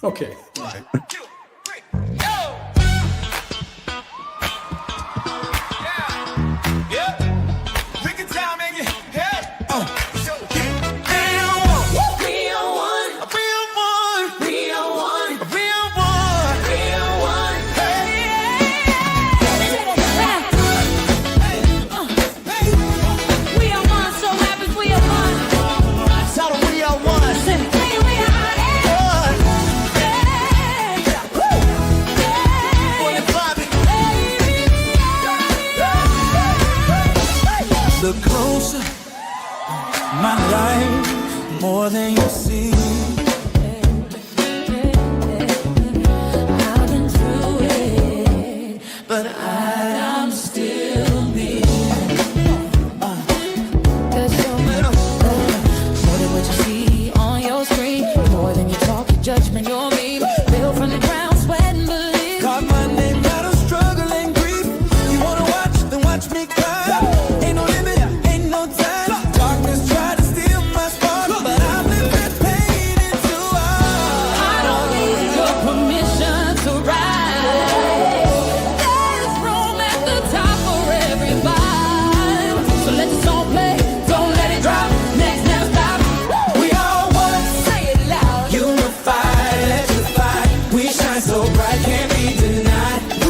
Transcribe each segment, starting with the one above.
Okay. All right. Look closer, my life, more than you see. I've been through it, but I'm still me. 'Cause you're more than what you see on your screen, more than you talk, your judgment, you're mean. Built from the ground, sweat and believe. Caught my name out of struggle and grief. You wanna watch, then watch me cry.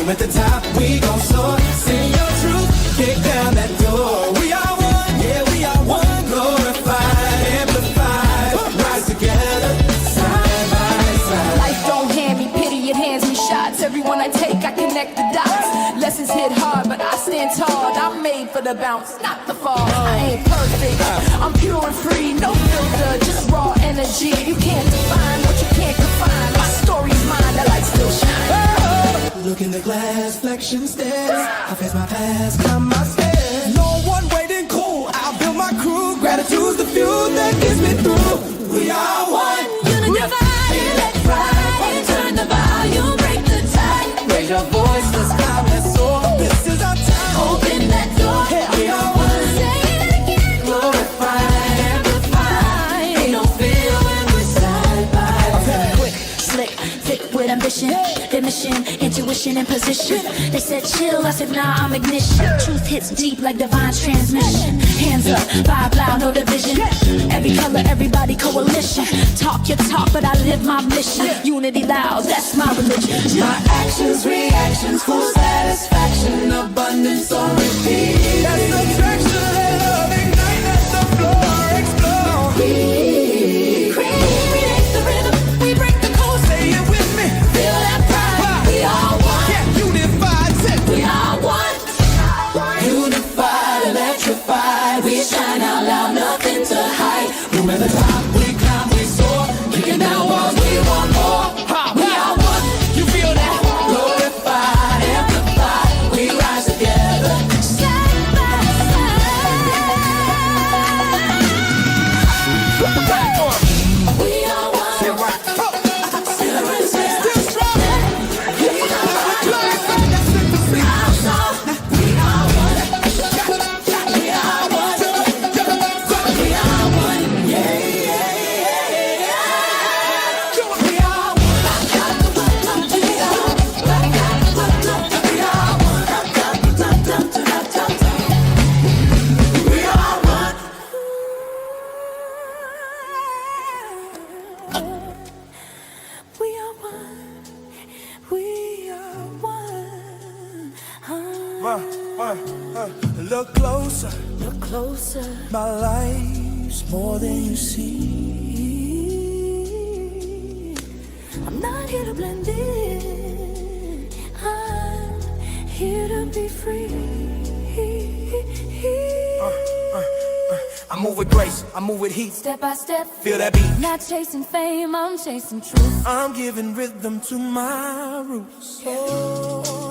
At the top, we gon' soar. Sing your truth, kick down that door. We are one, yeah, we are one. Glorified, amplified, rise together, side by side. Life don't hand me pity, it hands me shots. Everyone I take, I connect the dots. Lessons hit hard, but I stand tall. I'm made for the bounce, not the fall. I ain't perfect, I'm pure and free. No filter, just raw energy. You can't define what you can't confine. My story's mine, the light still shines. Look in the glass, flexion stairs. I face my past, climb my stairs. No one waiting cool, I'll build my crew. Gratitude's the fuel that gets me through. We are one. Unified, let's ride. Turn the volume, break the tide. Raise your voice, let's fly, let's soar. This is our time. Open that door. Hey, we are one. Say it again. Glorified, Amplified. Ain't no fear when we're side by side. Quick, slick, thick with ambition. Their mission, intuition and position. They said chill, I said nah, I'm ignition. Truth hits deep like divine transmission. Hands up, vibe loud, no division. Every color, everybody coalition. Talk your talk, but I live my mission. Unity loud, that's my religion. my actions, reactions, full satisfaction, abundance on repeat. That's the traction, let love ignite, let the floor explode. We create the rhythm, we break the code. Say it with me. Feel that pride, we are one. Yeah, unified, We are one. unified, electrified. We shine out loud, nothing to hide. Room at the top, we climb, we soar. Kicking down walls, we want more. We are one. You feel that? Glorified, amplified. We rise together. Side by side. We are one. Still strong. We are one. We are one. We are one. We are one. Yeah, yeah, yeah, yeah. We are one. We are one. We are one. We are one. Look closer. Look closer. My life's more than you see. I'm not here to blend in. I'm here to be free. I move with grace, I move with heat. Step by step, Feel that beat. not chasing fame, I'm chasing truth. I'm giving rhythm to my roots.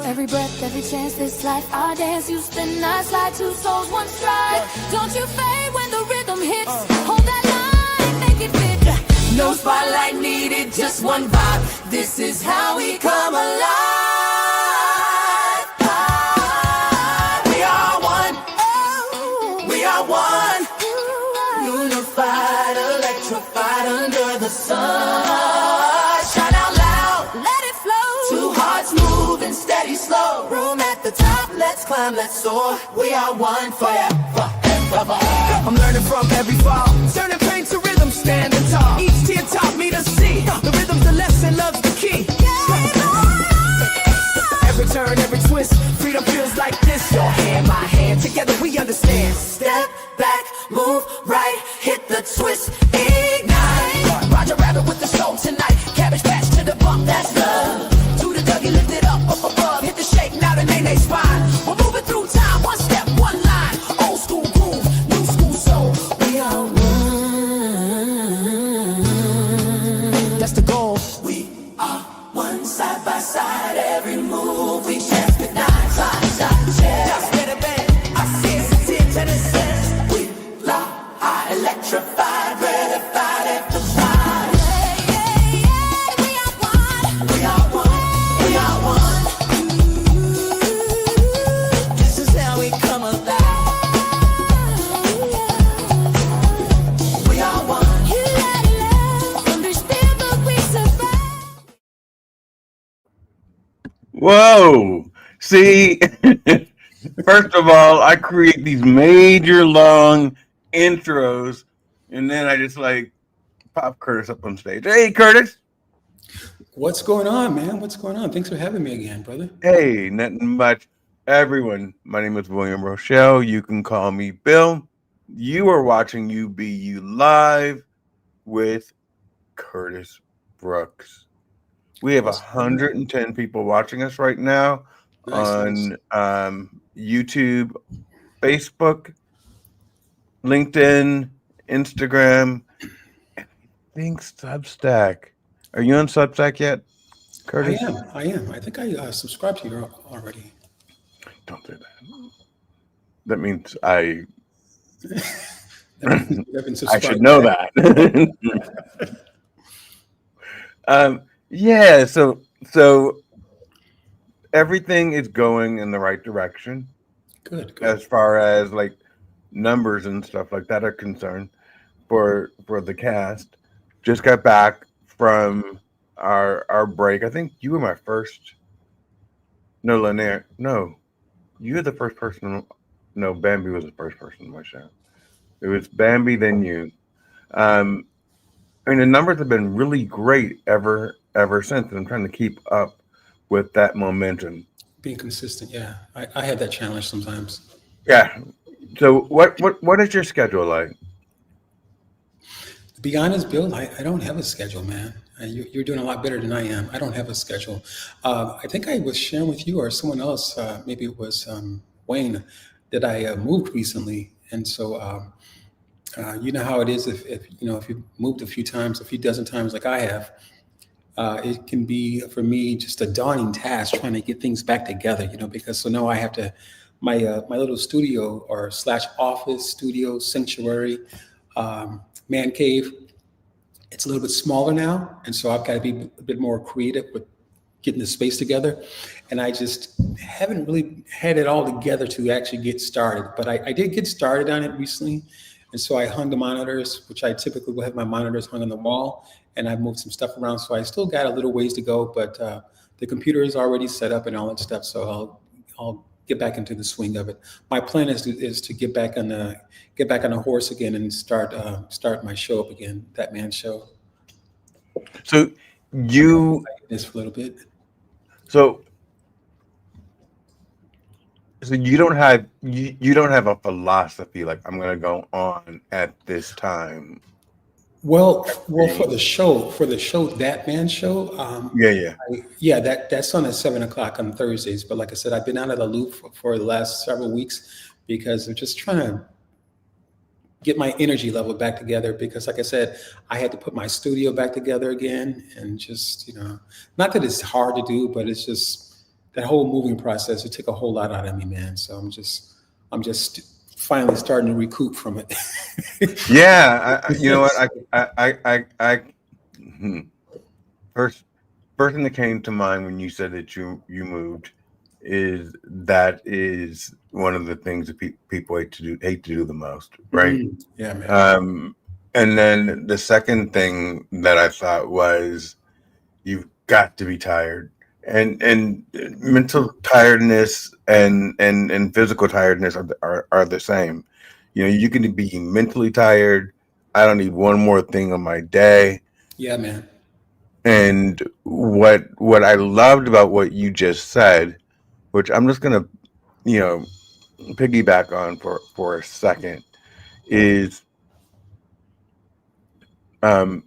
Every breath, every chance, this life I dance, you spin, I slide, two souls, one stride. Don't you fade when the rhythm hits. Hold that line, make it fit. No spotlight needed, just one vibe. This is how we come alive. We are one. We are one. Unified, electrified under the sun. Shine out climb, let's soar. We are one forever. I'm learning from every fall, turning pain to rhythm, standing tall. Each tear taught me to see the rhythm's the lesson, love's the key. Every turn, every twist, freedom feels like this. Your hand, my hand, together we understand. Step back, move right, hit the twist, ignite. Roger Rabbit with the soul tonight. Cabbage patch to the bump, that's love. To the Dougie, lift it up above. Hit the shake, now the nay spine. We're moving through time, one step, one line. Old school groove, new school soul. We are one. That's the goal. We are one, side by side. Every move we chance with 9 times. Just get a band. I see it, to the sense. We fly high, electrified, ratified at the side. We are one. We are one. We are one. This is how we come alive. We are one. Understand, but we survive. Whoa. See, first of all, I create these major long intros, and then I just like pop Curtis up on stage. Hey, Curtis. What's going on, man? What's going on? Thanks for having me again, brother. Hey, nothing much. Everyone, my name is William Rochelle. You can call me Bill. You are watching Be You Live with Curtis Brookes. We have 110 people watching us right now on YouTube, Facebook, LinkedIn, Instagram, and I think Substack. Are you on Substack yet, Curtis? I am. I think I subscribed to you already. Don't do that. That means I should know that. Yeah, so everything is going in the right direction. Good. As far as like numbers and stuff like that are concerned for the cast. Just got back from our break. I think you were my first. No, Lanier. No, you were the first person. No, Bambi was the first person on my show. It was Bambi, then you. I mean, the numbers have been really great ever since, and I'm trying to keep up with that momentum. Being consistent, yeah. I had that challenge sometimes. Yeah. So what is your schedule like? To be honest, Bill, I don't have a schedule, man. You're doing a lot better than I am. I don't have a schedule. I think I was sharing with you or someone else, maybe it was Wayne, that I moved recently, and so you know how it is if you moved a few dozen times like I have. It can be for me just a daunting task trying to get things back together, because so now I have to my little studio or / office studio sanctuary man cave. It's a little bit smaller now, and so I've got to be a bit more creative with getting the space together. And I just haven't really had it all together to actually get started. But I did get started on it recently. And so I hung the monitors, which I typically will have my monitors hung on the wall. And I've moved some stuff around. So I still got a little ways to go, but the computer is already set up and all that stuff. So I'll get back into the swing of it. My plan is to get back on the horse again and start my show up again, that man show. So you this for a little bit. So you don't have a philosophy like I'm gonna go on at this time. Well, for the show, that man show. That's on at 7:00 on Thursdays. But like I said, I've been out of the loop for the last several weeks because I'm just trying to get my energy level back together. Because like I said, I had to put my studio back together again, and just not that it's hard to do, but it's just that whole moving process. It took a whole lot out of me, man. So I'm just finally starting to recoup from it. Yeah, you know what? First thing that came to mind when you said that you moved is one of the things that people hate to do the most, right? Mm-hmm. Yeah, man. And then the second thing that I thought was, you've got to be tired and mental tiredness and physical tiredness are the same. You know, you can be mentally tired. I don't need one more thing on my day. Yeah, man. And what I loved about what you just said, which I'm just gonna, you know, piggyback on for a second, is um,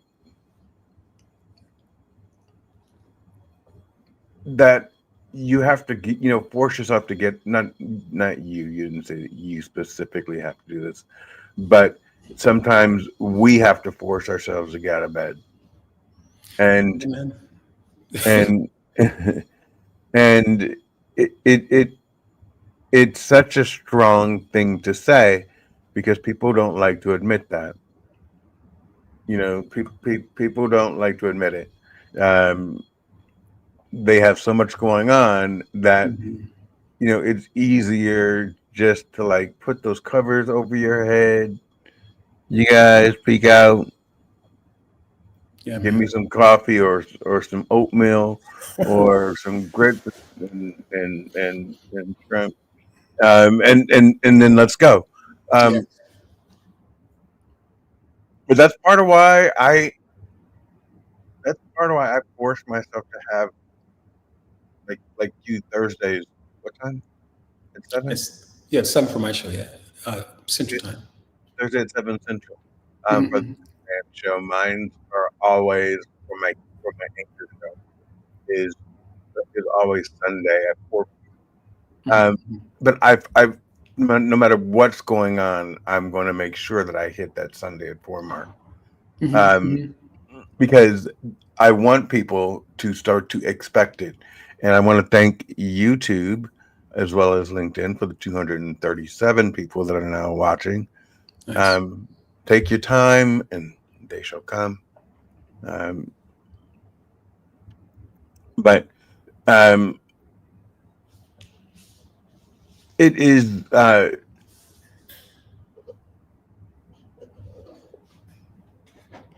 that you have to get, you know, force yourself to get, not you. You didn't say that you specifically have to do this, but sometimes we have to force ourselves to get out of bed, and Yeah, man. and and it it's such a strong thing to say because people don't like to admit that. You know, people don't like to admit it. Um, they have so much going on that, Mhm. you know, it's easier just to like put those covers over your head. You guys peek out, Yeah, give me man. some coffee or some oatmeal or some grits and shrimp, and then let's go. Yeah. Um, but that's part of why I force myself to have like you Thursdays. What time? At 7? Yeah, it's something for my show. Yeah, Central Time. Thursday at 7 Central. For the Hmm. show, mine are always for my anchor show is always Sunday at 4. Um, Hmm. but I've no matter what's going on, I'm going to make sure that I hit that Sunday at 4 mark. Hmm. Um, Hmm. because I want people to start to expect it, and I want to thank YouTube as well as LinkedIn for the 237 people that are now watching. Nice. Um, take your time, and they shall come. Um, but um, it is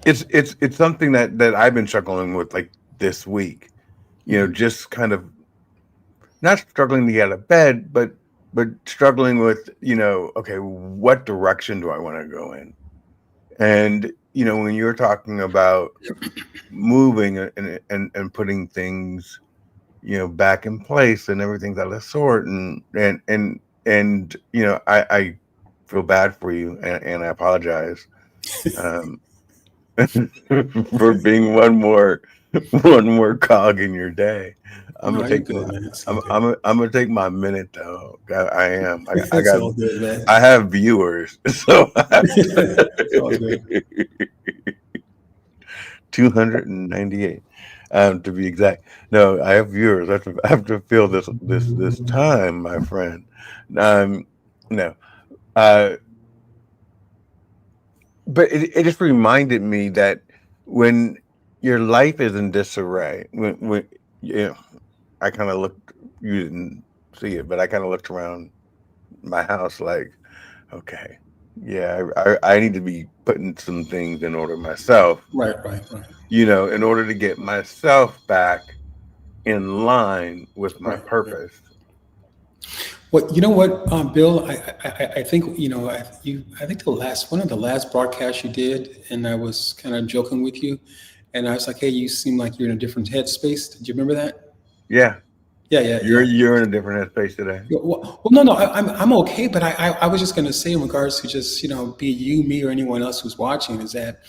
it's something that I've been struggling with like this week. You know, Hmm. just kind of not struggling to get out of bed, but struggling with, you know, okay, what direction do I want to go in? And you know, when you're talking about moving and putting things, you know, back in place and everything of the sort, and you know, I feel bad for you, and I apologize. Um, for being one more cog in your day. I'm No, gonna you're take good, my man. It's all good. I'm gonna take my minute though. I am. It's all good, man. I have viewers, so I have It's all good. to 298 to be exact. No, I have viewers. I have to fill this time, my friend. Um, no, uh, but it just reminded me that when your life is in disarray, when you know, I kind of looked, you didn't see it, but I kind of looked around my house like, okay, yeah, I need to be putting some things in order myself, Right, right, right, you know, in order to get myself back in line with my right, right. purpose. Well, you know what, Bill? I think I think the last one of the last broadcasts you did, and I was kind of joking with you, and I was like, "Hey, you seem like you're in a different headspace." Did you remember that? Yeah, Yeah, yeah, yeah. you're in a different headspace today. Yeah, well, no, no, I'm okay, but I was just going to say in regards to just be you, me, or anyone else who's watching is that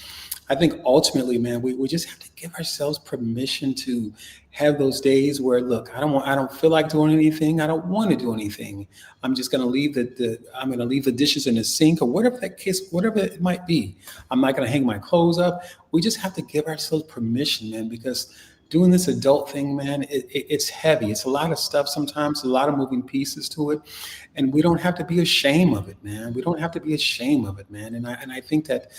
I think ultimately, man, we just have to give ourselves permission to have those days where, look, I don't feel like doing anything, I don't want to do anything. I'm just going to leave I'm going to leave the dishes in the sink or whatever that case, whatever it might be. I'm not going to hang my clothes up. We just have to give ourselves permission, man, because doing this adult thing, man, it's heavy. It's a lot of stuff sometimes, a lot of moving pieces to it. And we don't have to be ashamed of it, man. We don't have to be ashamed of it, man. And I think that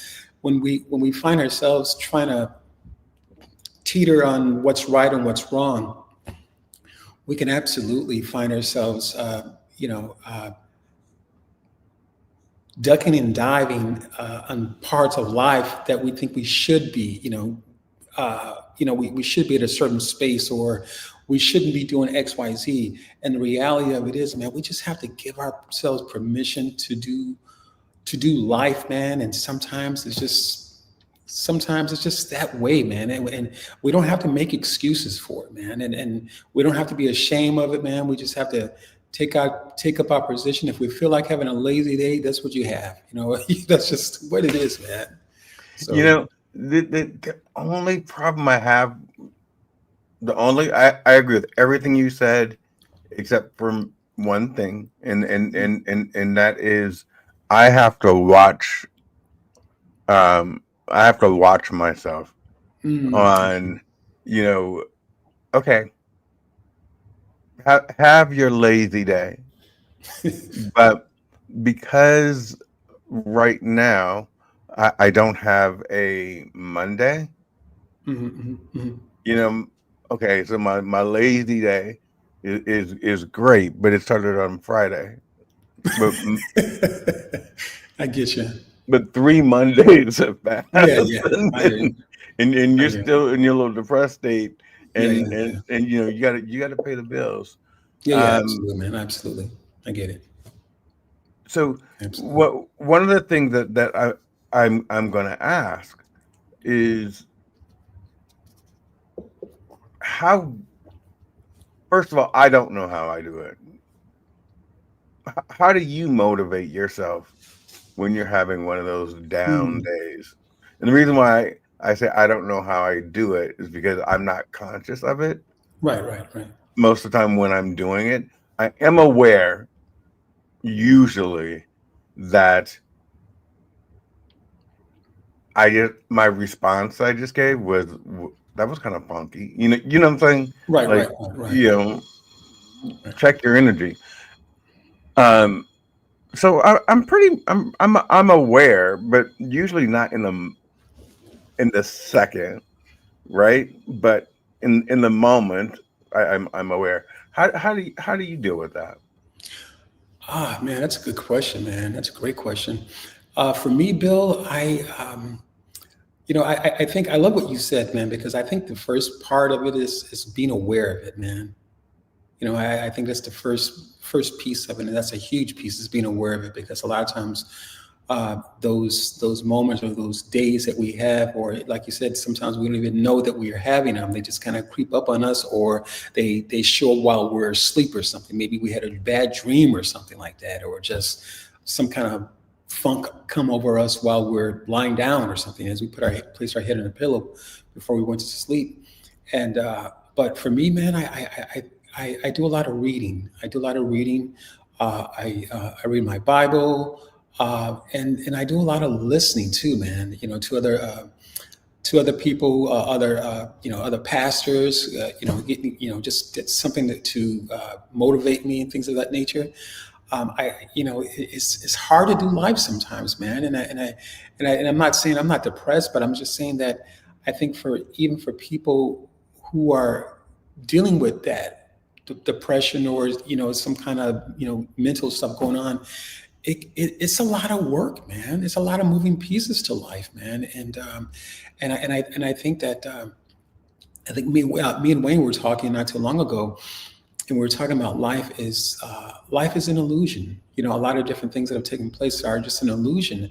when we find ourselves trying to teeter on what's right and what's wrong, we can absolutely find ourselves, ducking and diving on parts of life that we think we should be, we should be at a certain space, or we shouldn't be doing XYZ. And the reality of it is, man, we just have to give ourselves permission to do life, man. And sometimes it's just that way, man. And we don't have to make excuses for it, man. And we don't have to be ashamed of it, man. We just have to take up our position. If we feel like having a lazy day, that's what you have. That's just what it is, man. You So know, the only problem I have, I agree with everything you said, except for one thing, and that is, I have to watch, I have to watch myself okay. on, you know, okay, have your lazy day, but because right now I don't have a Monday, Mhm, mhm, you know, okay, so my lazy day is great, but it started on Friday. But mhm. I get you. but 3 Mondays have passed, Yeah, yeah. I hear you. and I you're hear you. still in your little depressed state, Yeah, yeah, and yeah. you gotta pay the bills. Yeah, yeah, Um, absolutely, man. Absolutely. I get it. so Absolutely. what one of the things that I'm gonna ask is, how, first of all, I don't know how I do it. How do you motivate yourself when you're having one of those down Mm. days? And the reason why I say I don't know how I do it is because I'm not conscious of it. Right, right, right. Most of the time when I'm doing it, I am aware usually that I just, my response I just gave was that was kind of funky. You know what I'm saying? Right, Like, right, right, right, you know, right. check your energy. Um, so I'm aware, but usually not in the second, right? But in the moment, I'm aware. How do you deal with that? Ah, man, that's a good question, man. That's a great question. For me, Bill, I think I love what you said, man, because I think the first part of it is being aware of it, man. I think that's the first piece of it, and that's a huge piece, is being aware of it, because a lot of times those moments or those days that we have, or like you said, sometimes we don't even know that we are having them. They just kind of creep up on us, or they show up while we're asleep or something. Maybe we had a bad dream or something like that, or just some kind of funk come over us while we're lying down or something, as we place our head on a pillow before we went to sleep. And but for me, man, I do a lot of reading. I do a lot of reading. I read my Bible, and I do a lot of listening too, man. To other people, other pastors. Just it's something to motivate me and things of that nature. It's hard to do life sometimes, man. And I'm not saying I'm not depressed, but I'm just saying that I think even for people who are dealing with that depression, or some kind of mental stuff going on, it's a lot of work, man. It's a lot of moving pieces to life, man. And I think that I think me and Wayne were talking not too long ago, and we were talking about life is an illusion. A lot of different things that have taken place are just an illusion.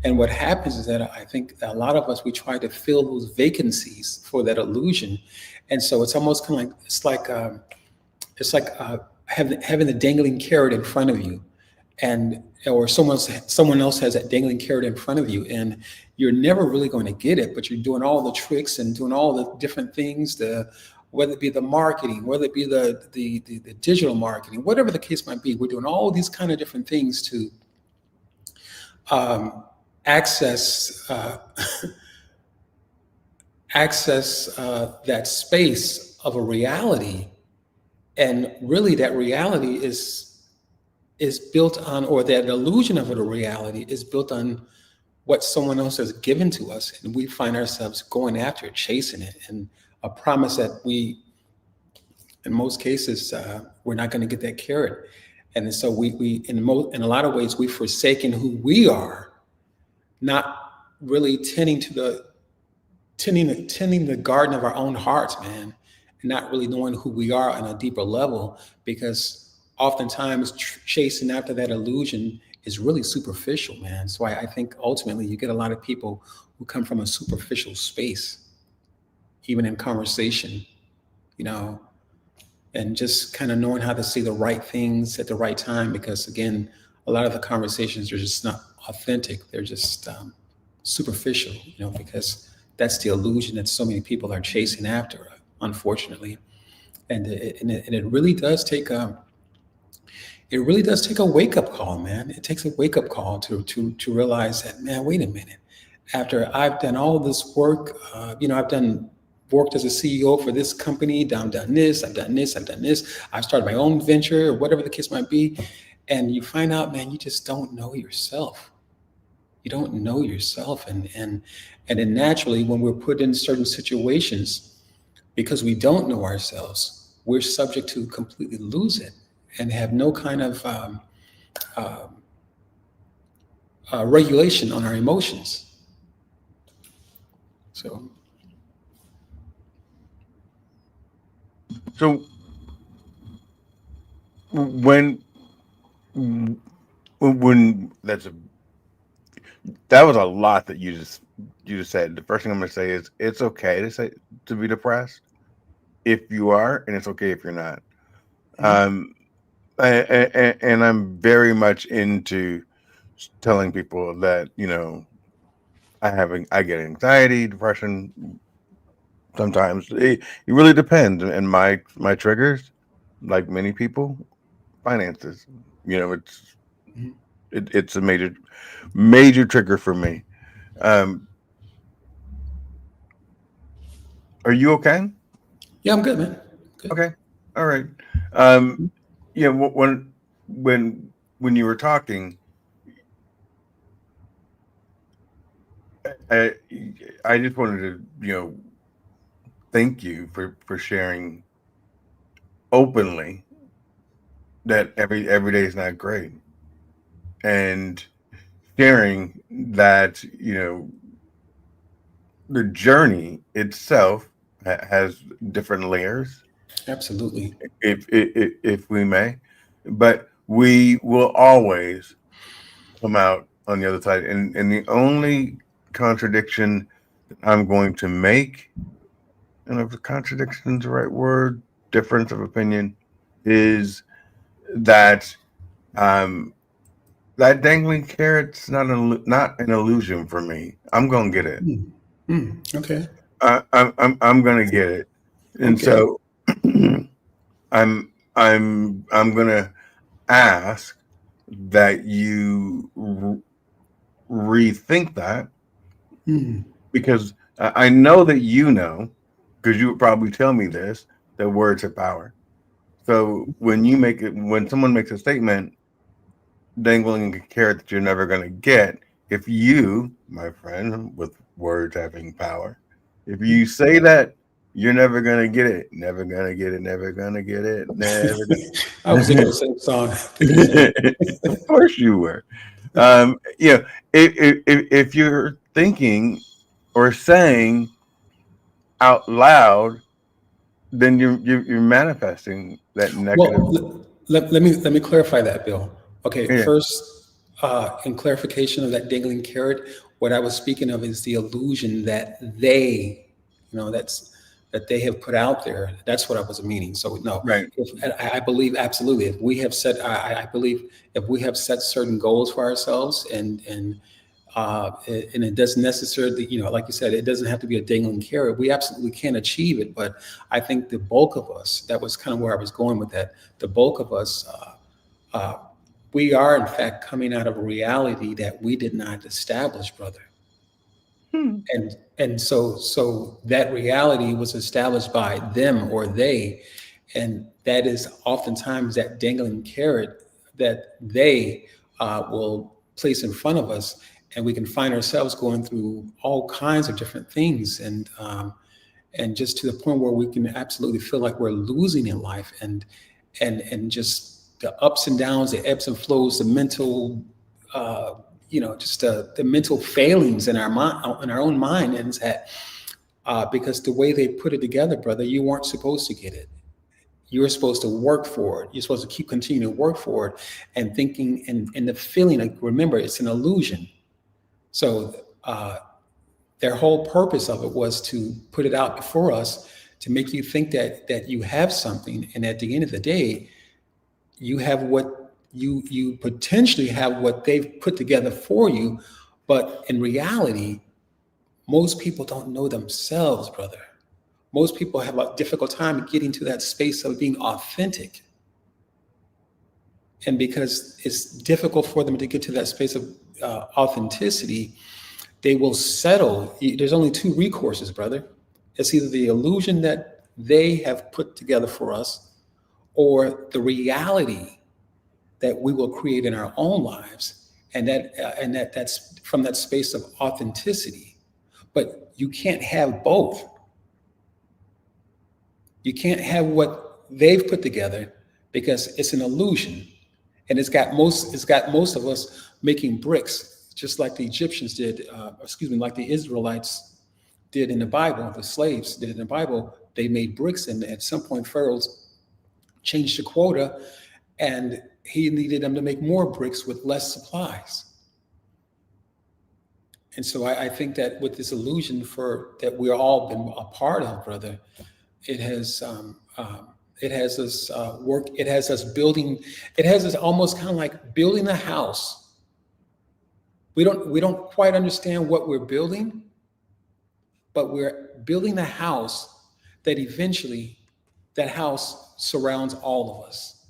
And what happens is that I think that a lot of us, we try to fill those vacancies for that illusion. And so it's almost kind of like having the dangling carrot in front of you, and or someone else has that dangling carrot in front of you, and you're never really going to get it, but you're doing all the tricks and doing all the different things, whether it be the marketing, whether it be the digital marketing, whatever the case might be. We're doing all these kind of different things to um, access access that space of a reality. And really, that reality is built on, or that illusion of it, a reality is built on what someone else has given to us, and we find ourselves going after it, chasing it, and a promise that in most cases, we're not going to get that carrot. And so we in a lot of ways, we've forsaken who we are, not really tending to tending the garden of our own hearts, man, and not really knowing who we are on a deeper level, because oftentimes chasing after that illusion is really superficial, man. So I think ultimately you get a lot of people who come from a superficial space, even in conversation, you know, and just kind of knowing how to say the right things at the right time. Because again, a lot of the conversations are just not authentic. They're just superficial, you know, because that's the illusion that so many people are chasing after, unfortunately. And it really does take a wake up call, man. It takes a wake up call to realize that, man, wait a minute. After I've done all this work, I've done worked as a CEO for this company. I've done this. I've done this. I've done this. I've started my own venture, or whatever the case might be, and you find out, man, you just don't know yourself. You don't know yourself, and then naturally, when we're put in certain situations, because we don't know ourselves, we're subject to completely lose it and have no kind of regulation on our emotions. So, So when that's a that was a lot that you just said. The first thing I'm going to say is it's okay to be depressed if you are, and it's okay if you're not. Um, and I'm very much into telling people that I get anxiety, depression. Sometimes it really depends, and my triggers, like many people, finances. It's it's a major trigger for me. Um, are you okay? yeah, I'm good, man. Good. Okay, all right. Um, when you were talking, I I just wanted to thank you for sharing openly that every day is not great, and sharing that the journey itself has different layers, Absolutely. if we may, but we will always come out on the other side. And the only contradiction that I'm going to make, and if contradiction is the right word, difference of opinion, is that um, that dangling carrot's not an illusion for me. I'm gonna get it. Okay. I'm gonna get it, and Okay. so I'm gonna ask that you rethink that, because I know that because you would probably tell me this, that words have power. So when someone makes a statement dangling a carrot that you're never going to get, if you, my friend, with words having power, if you say that, you're never going to get it, never going to get it, never going to get it, never I was thinking gonna. the same song. Thinking the same. Of course you were. If you're thinking or saying out loud, then you're manifesting that negative. Well, let me clarify that, Bill. Okay, Yeah, first, in clarification of that dangling carrot, what I was speaking of is the illusion that that they have put out there. That's what I was meaning. So no, right. I believe absolutely. If we have set, I believe if we have set certain goals for ourselves, and it doesn't necessarily, like you said, it doesn't have to be a dangling carrot. We absolutely can achieve it, but I think the bulk of us, that was kind of where I was going with that. The bulk of us, uh, we are in fact coming out of a reality that we did not establish, brother. Hmm. And so that reality was established by them or they, and that is oftentimes that dangling carrot that they will place in front of us, and we can find ourselves going through all kinds of different things, and just to the point where we can absolutely feel like we're losing in life, and just the ups and downs, the ebbs and flows, the mental just the mental failings in our mind, in our own mind, and that because the way they put it together, brother, you weren't supposed to get it. You were supposed to work for it. You're supposed to keep continuing to work for it, and thinking and the feeling. Like, remember, it's an illusion. So their whole purpose of it was to put it out before us to make you think that you have something, and at the end of the day, you have what you potentially have what they've put together for you, but in reality, most people don't know themselves, brother. Most people have a difficult time getting to that space of being authentic. And because it's difficult for them to get to that space of authenticity, they will settle. There's only two recourses, brother. It's either the illusion that they have put together for us, or the reality that we will create in our own lives, and that's from that space of authenticity. But you can't have both. You can't have what they've put together, because it's an illusion, and it's got most of us making bricks, just like the Egyptians did. Like the Israelites did in the Bible. The slaves did in the Bible. They made bricks, and at some point, Pharaoh's changed the quota, and he needed them to make more bricks with less supplies. And so I think that with this illusion that we're all been a part of, brother, it has us work. It has us building. It has us almost kind of like building a house. We don't quite understand what we're building, but we're building a house that eventually that house surrounds all of us.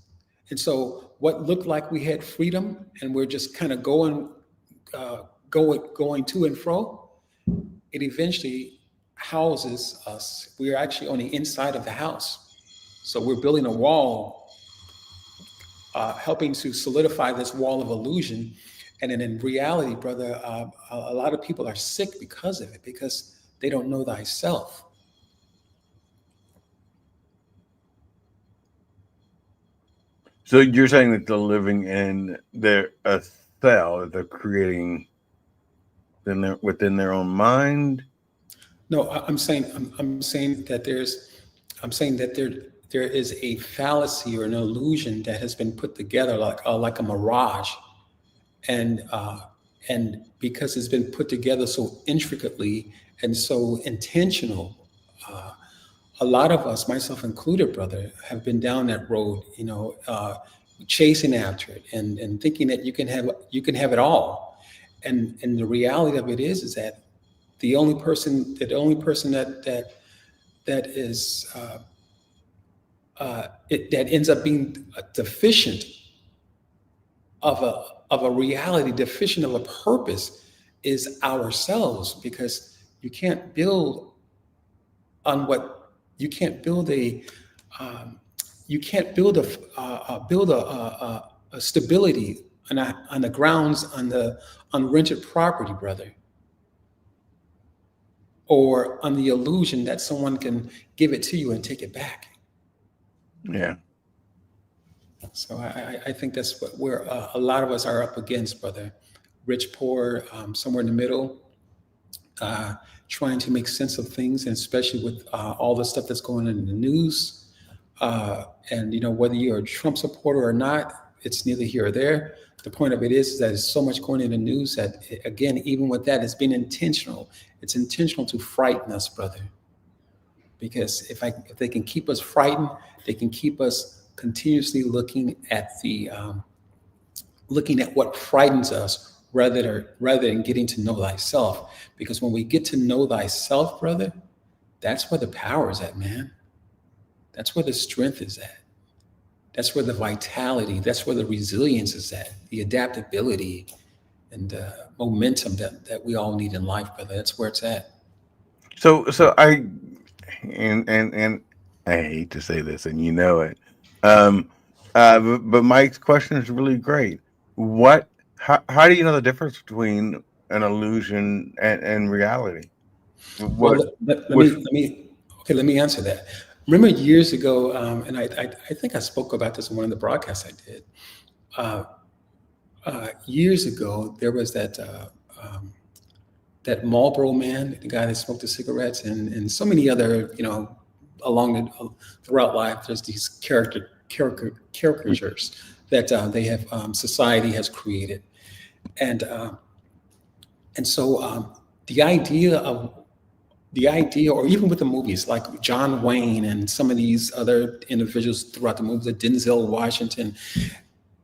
And so what looked like we had freedom and we're just kind of going to and fro, it eventually houses us. We're actually on the inside of the house. So we're building a wall, helping to solidify this wall of illusion. And then in reality, brother, a lot of people are sick because of it, because they don't know thyself. So you're saying that they're living in a cell that they're creating within their own mind? No, I'm saying that there is a fallacy or an illusion that has been put together like a mirage, and because it's been put together so intricately and so intentional, a lot of us, myself included, brother, have been down that road, chasing after it and thinking that you can have it all, and the reality of it is that the only person that is that ends up being deficient of a reality, deficient of a purpose, is ourselves, because you can't build on what you can't build a stability on the grounds on the unrented property, brother, or on the illusion that someone can give it to you and take it back. Yeah. So I think that's what a lot of us are up against, brother. Rich, poor, somewhere in the middle, trying to make sense of things, and especially with all the stuff that's going on in the news. And whether you're a Trump supporter or not, it's neither here or there. The point of it is that there's so much going in the news that, again, even with that, it's been intentional. It's intentional to frighten us, brother. Because if they can keep us frightened, they can keep us continuously looking at what frightens us, rather than getting to know thyself. Because when we get to know thyself, brother, that's where the power is at, man. That's where the strength is at. That's where the vitality, that's where the resilience is at, the adaptability and momentum that we all need in life, brother. That's where it's at. So I hate to say this, and you know it. But Mike's question is really great. How do you know the difference between an illusion and reality? Well, let me answer that. Remember years ago, and I think I spoke about this in one of the broadcasts I did. Years ago, there was that that Marlboro Man, the guy that smoked the cigarettes, and so many other, along throughout life, there's these caricatures that they have society has created, and so the idea, or even with the movies like John Wayne and some of these other individuals throughout the movies, like Denzel Washington,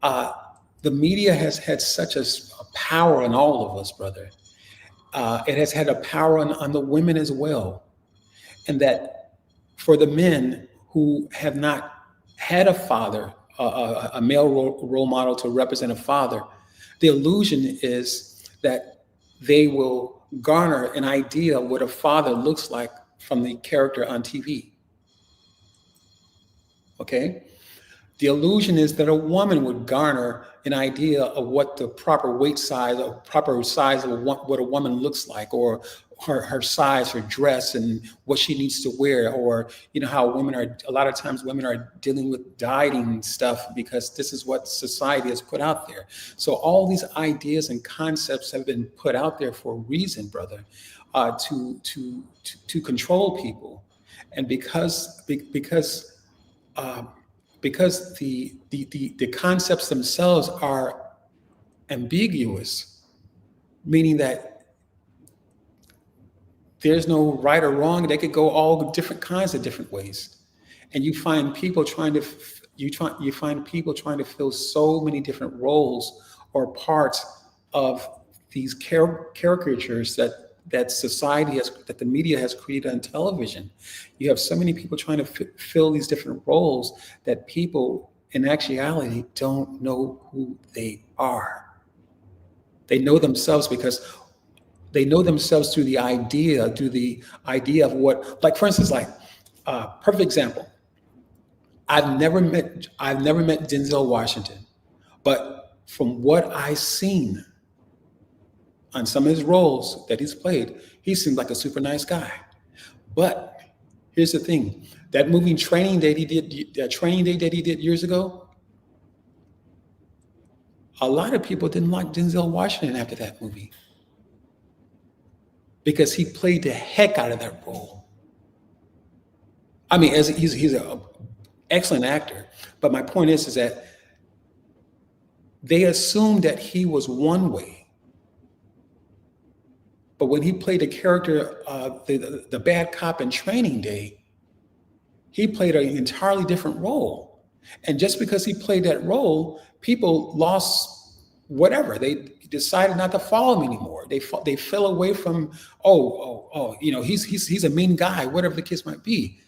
uh, the media has had such a power on all of us, brother. It has had a power on the women as well, and that for the men who have not had a father, a male role model to represent a father, the illusion is that they will garner an idea of what a father looks like from the character on TV. Okay? The illusion is that a woman would garner an idea of what the proper weight size, or proper size of what a woman looks like, or her size, her dress, and what she needs to wear, or how women are. A lot of times, women are dealing with dieting stuff because this is what society has put out there. So all these ideas and concepts have been put out there for a reason, brother, to control people, and uh, because the concepts themselves are ambiguous, meaning that there's no right or wrong. They could go all different kinds of different ways, and you find people trying to fill so many different roles or parts of these caricatures that society has, that the media has created on television. You have so many people trying to fill these different roles that people in actuality don't know who they are. They know themselves because they know themselves through the idea of what, like, for instance, like, perfect example. I've never met Denzel Washington, but from what I've seen on some of his roles that he's played, he seems like a super nice guy. But here's the thing: that movie Training Day that he did years ago, a lot of people didn't like Denzel Washington after that movie because he played the heck out of that role. I mean, as he's an excellent actor, but my point is that they assumed that he was one way. But when he played the character, the bad cop in Training Day, he played an entirely different role. And just because he played that role, people lost whatever. They decided not to follow him anymore. They fell away from, he's a mean guy, whatever the case might be.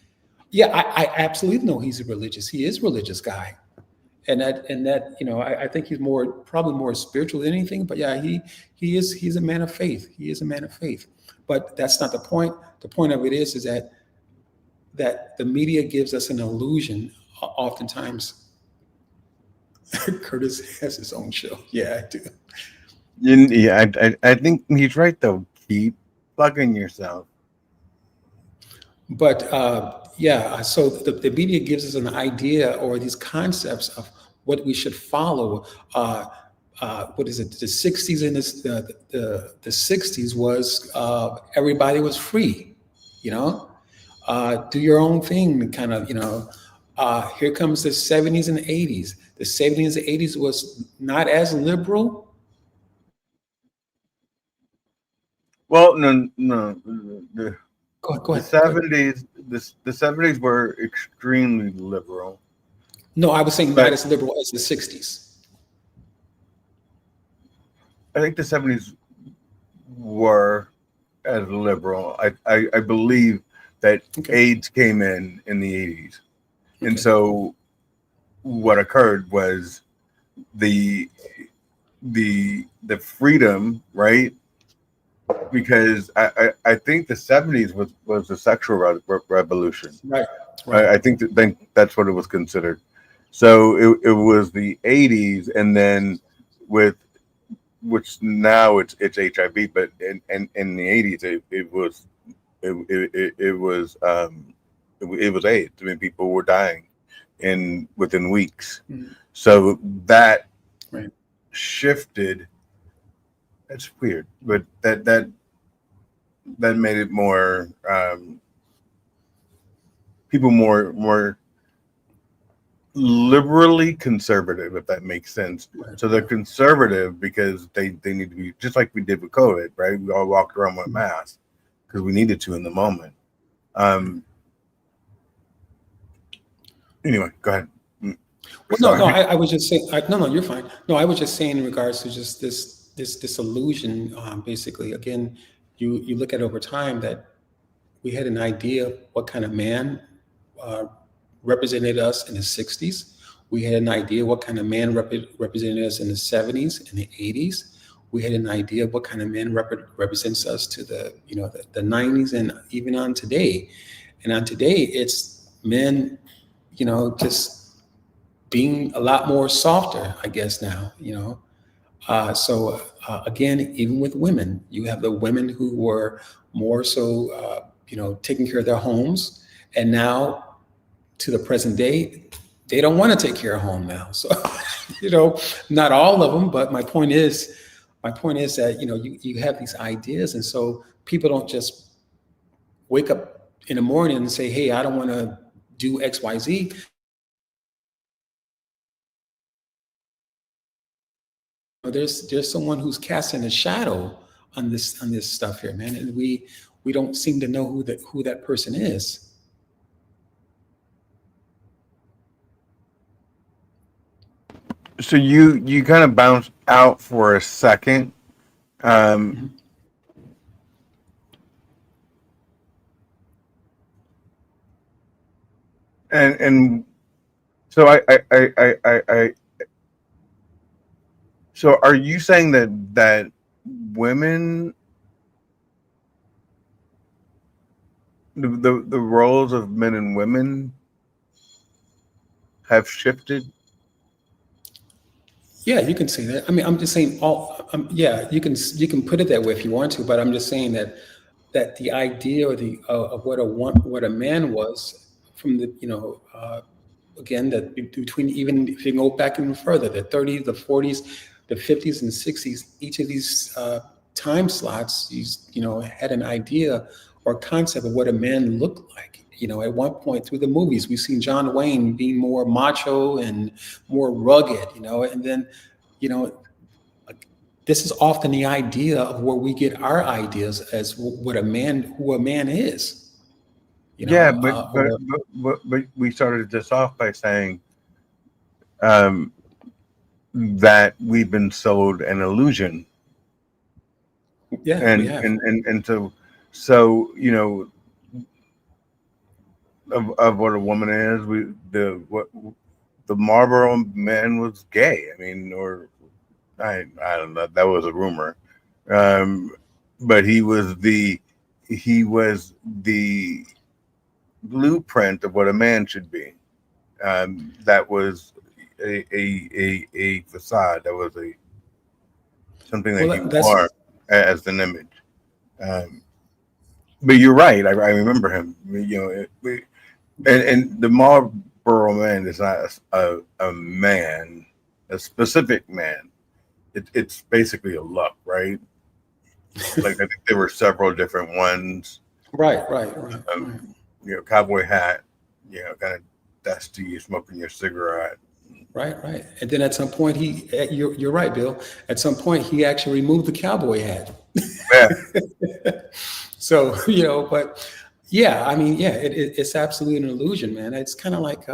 Yeah, I absolutely know he's religious. He is a religious guy. I think he's probably more spiritual than anything. But yeah, he's a man of faith. He is a man of faith. But that's not the point. The point of it is that the media gives us an illusion. Oftentimes, Curtis has his own show. Yeah, I do. Yeah, I think he's right though. Keep bugging yourself. But so the media gives us an idea or these concepts of what we should follow. What is it? The '60s and the '60s was everybody was free, do your own thing, kind of. Here comes the '70s and '80s. The '70s and '80s was not as liberal. Well, no. Go The ahead. Go ahead. '70s, the '70s were extremely liberal, No, I was saying not but as liberal as the '60s. I think the '70s were as liberal. I believe that Okay. AIDS came in the '80s, and Okay. so what occurred was the the freedom, right? Because I think the '70s was the sexual revolution. Right. Right. I think that's what it was considered. So it was the '80s, and then with which now it's HIV, but in the '80s it was it was AIDS. I mean, people were dying within weeks. Mhm. So that Right. shifted. That's weird, but that that made it more people more liberally conservative, if that makes sense. Right, So they're conservative because they need to be just like we did with COVID, right? We all walked around with masks because we needed to in the moment. Um, anyway, go ahead. well, no, Sorry. I was just saying. No, you're fine. No, I was just saying in regards to just this illusion. Basically, again, you look at over time that we had an idea of what kind of man uh, represented us in the '60s. We had an idea what kind of man represented us in the '70s and the '80s. We had an idea of what kind of man represents us to the '90s and even on today. And on today, it's men, just being a lot more softer, I guess now, again, even with women, you have the women who were more so, taking care of their homes, and now to the present day, they don't want to take care of home now. So, you know, not all of them, but my point is that you have these ideas, and so people don't just wake up in the morning and say, "Hey, I don't want to do X, Y, Z." There's someone who's casting a shadow on this stuff here, man, and we don't seem to know who that person is. So you kind of bounced out for a second. Um, Mhm. and so I so are you saying that women the roles of men and women have shifted? Yeah, you can say that. I mean, I'm just saying yeah, you can put it that way if you want to, but I'm just saying that the idea or of what a man was from the again, that between, even if you go back even further, the '30s, the '40s, the '50s, and '60s, each of these time slots, these had an idea or concept of what a man looked like. At one point through the movies, we've seen John Wayne being more macho and more rugged. And then, you know, this is often the idea of where we get our ideas as who a man is. Yeah, but Or we started this off by saying um, that we've been sold an illusion, yeah, we have. and so of what a woman is. The Marlboro Man was gay. I mean, or I don't know. That was a rumor, um, but he was the blueprint of what a man should be. That was a facade. That was a something that Well, he that's wore as an image. Um, but you're right. I remember him. And the Marlboro Man is not a man, a specific man. It's basically a look, right? Like I think there were several different ones. right, right, right, right. Um, cowboy hat, kind of dusty, smoking your cigarette. Right, right. And then at some point, you're right, Bill. At some point, he actually removed the cowboy hat. Yeah, So, but yeah, I mean, yeah, it's absolutely an illusion, man. It's kind of like,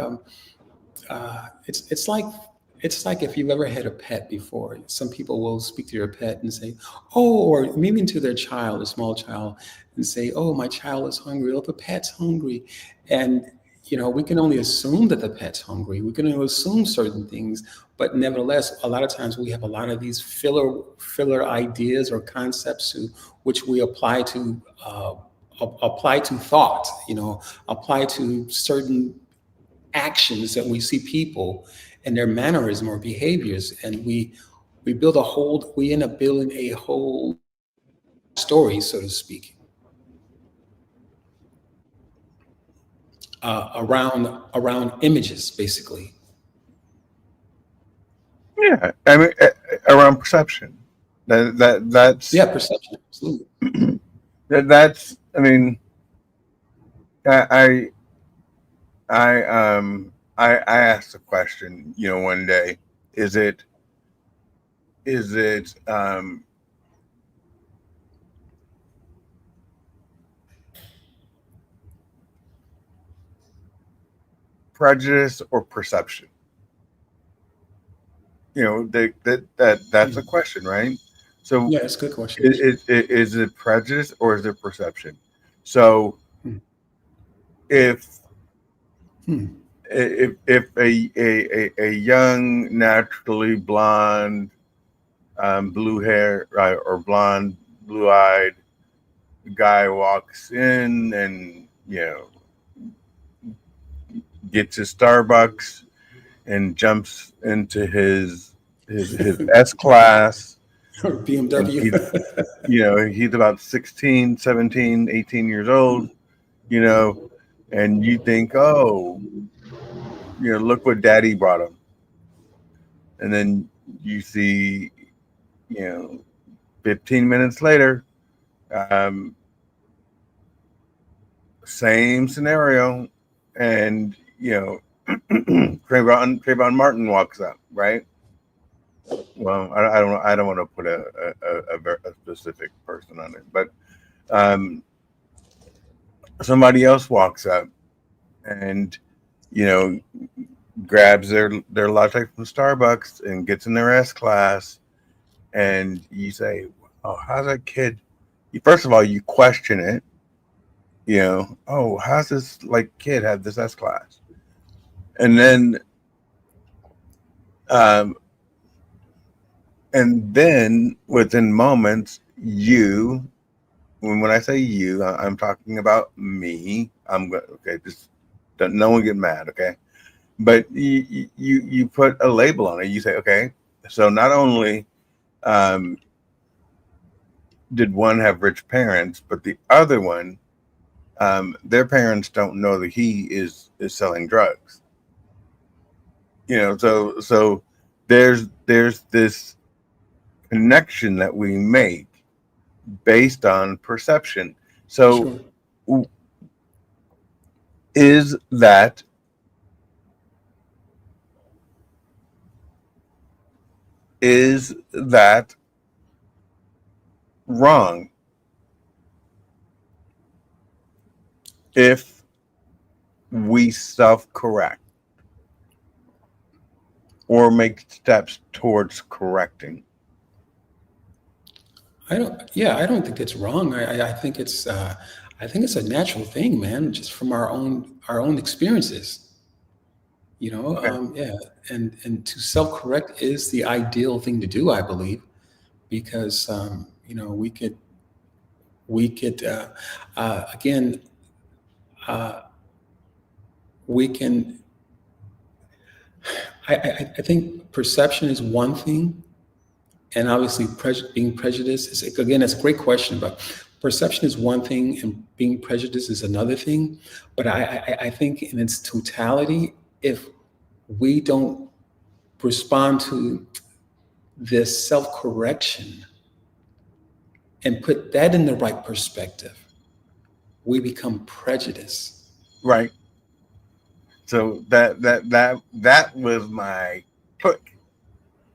it's like if you've ever had a pet before. Some people will speak to your pet and say, "Oh," or maybe to their child, a small child, and say, "Oh, my child is hungry. Oh, the pet's hungry," and we can only assume that the pet's hungry. We can only assume certain things, but nevertheless, a lot of times we have a lot of these filler ideas or concepts which we apply to thought. Apply to certain actions that we see people and their mannerism or behaviors, and we end up building a whole story, so to speak, around images, basically. yeah. I mean, around perception. That's Yeah, perception, absolutely. That's. I mean, I I asked a question. One day, is it is it prejudice or perception? That's a Mm. question, right? So Yeah, it's a good question. is it prejudice or is it perception? So Mm. if Hmm. if a young naturally blonde, blue hair, right, or blonde, blue eyed guy walks in and gets his Starbucks and jumps into his S class, Or and BMW. he's about 16, 17, 18 years old, you know and you think, oh, look what daddy brought him. And then you see, you know 15 minutes later, um, same scenario, and Trayvon Martin walks up, right? Well, I don't want to put a specific person on it, but um, somebody else walks up and you know grabs their latte from Starbucks and gets in their S class, and you say, "Oh, how's that kid?" First of all, you question it. Oh, how's this kid have this S class? And then, um, within moments, when I say you, I'm talking about me. Okay, just don't, no one get mad, okay? But you put a label on it. You say, okay, so not only um, did one have rich parents, but the other one, their parents don't know that he is selling drugs. So there's this connection that we make based on perception. So Sure. is that wrong if we self correct or make steps towards correcting? I don't think it's wrong. I think it's a natural thing, man, just from our own experiences. Okay. Yeah, and to self correct is the ideal thing to do, I believe, because we could again we can. I think perception is one thing, and obviously being prejudiced is, again, it's a great question, but perception is one thing and being prejudiced is another thing. But I think in its totality, if we don't respond to this self-correction and put that in the right perspective, we become prejudiced. Right. So that was my click,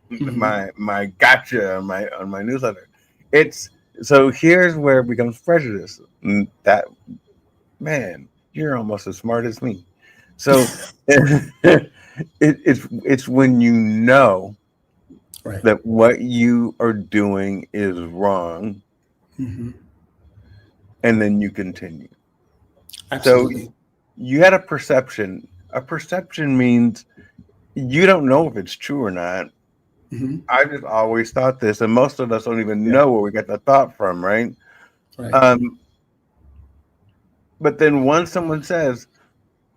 Hmm. my gotcha on my newsletter. It's so here's where it becomes prejudice. That man, you're almost as smart as me. So it's when you know Right. that what you are doing is wrong, Hmm. and then you continue. So Absolutely. you had a perception. A perception means you don't know if it's true or not. Hmm. I just always thought this, and most of us don't even Yeah. know where we got the thought from, right? Right. Um, but then once someone says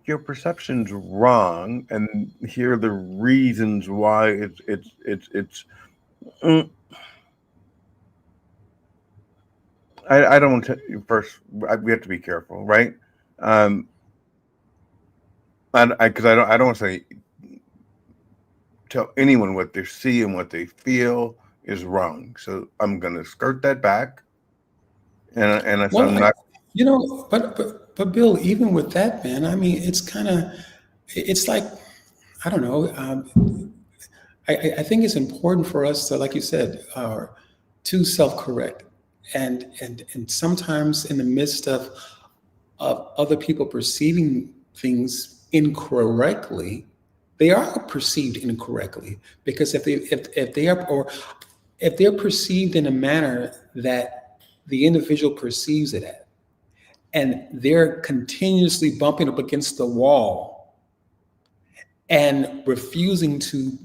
your perception's wrong, and here are the reasons why mm, I don't want to first. We have to be careful, right? Um, and because I don't want to say tell anyone what they see and what they feel is wrong. So I'm gonna skirt that back. and Well, I'm not. but Bill, even with that, man, I mean, it's kind of, it's like, I don't know. I think it's important for us to, like you said, to self-correct, and sometimes in the midst of other people perceiving things incorrectly, they are perceived incorrectly because if they are, or if they're perceived in a manner that the individual perceives it at, and they're continuously bumping up against the wall and refusing to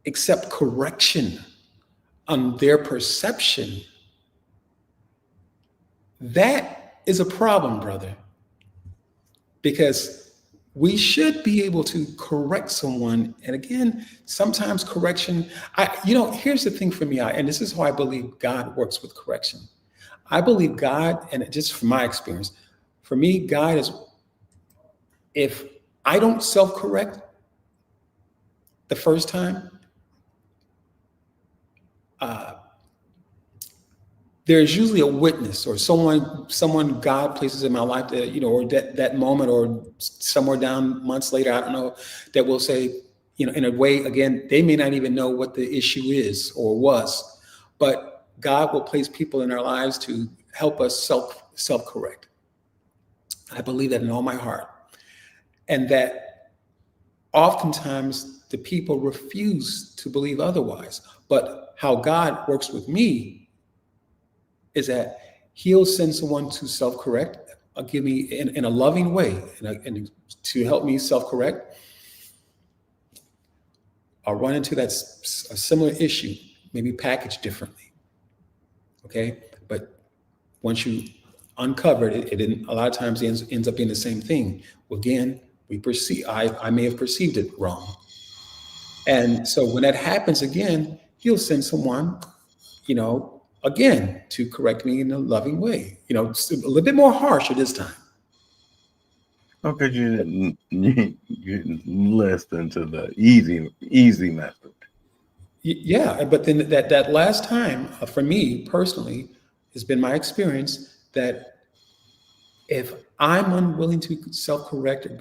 accept correction on their perception, that is a problem, brother, because we should be able to correct someone. And again, sometimes correction, here's the thing for me, and this is how I believe God works with correction. I believe God, and just from my experience, for me, God is, if I don't self correct the first time, there's usually a witness or someone God places in my life that, or that moment, or somewhere down months later, I don't know, that will say, in a way, again, they may not even know what the issue is or was, but God will place people in our lives to help us self correct. I believe that in all my heart. And that oftentimes the people refuse to believe otherwise. But how God works with me is that He'll send someone to self-correct, give me in a loving way, and to help me self-correct. I'll run into a similar issue, maybe packaged differently. Okay, but once you uncover it, it a lot of times ends up being the same thing. Well, again, I may have perceived it wrong. And so when that happens again, He'll send someone, again, to correct me in a loving way, a little bit more harsh at this time. Okay, you didn't you didn't listen to the easy method. Yeah, but then that last time, for me personally, has been my experience that if I'm unwilling to self-correct, or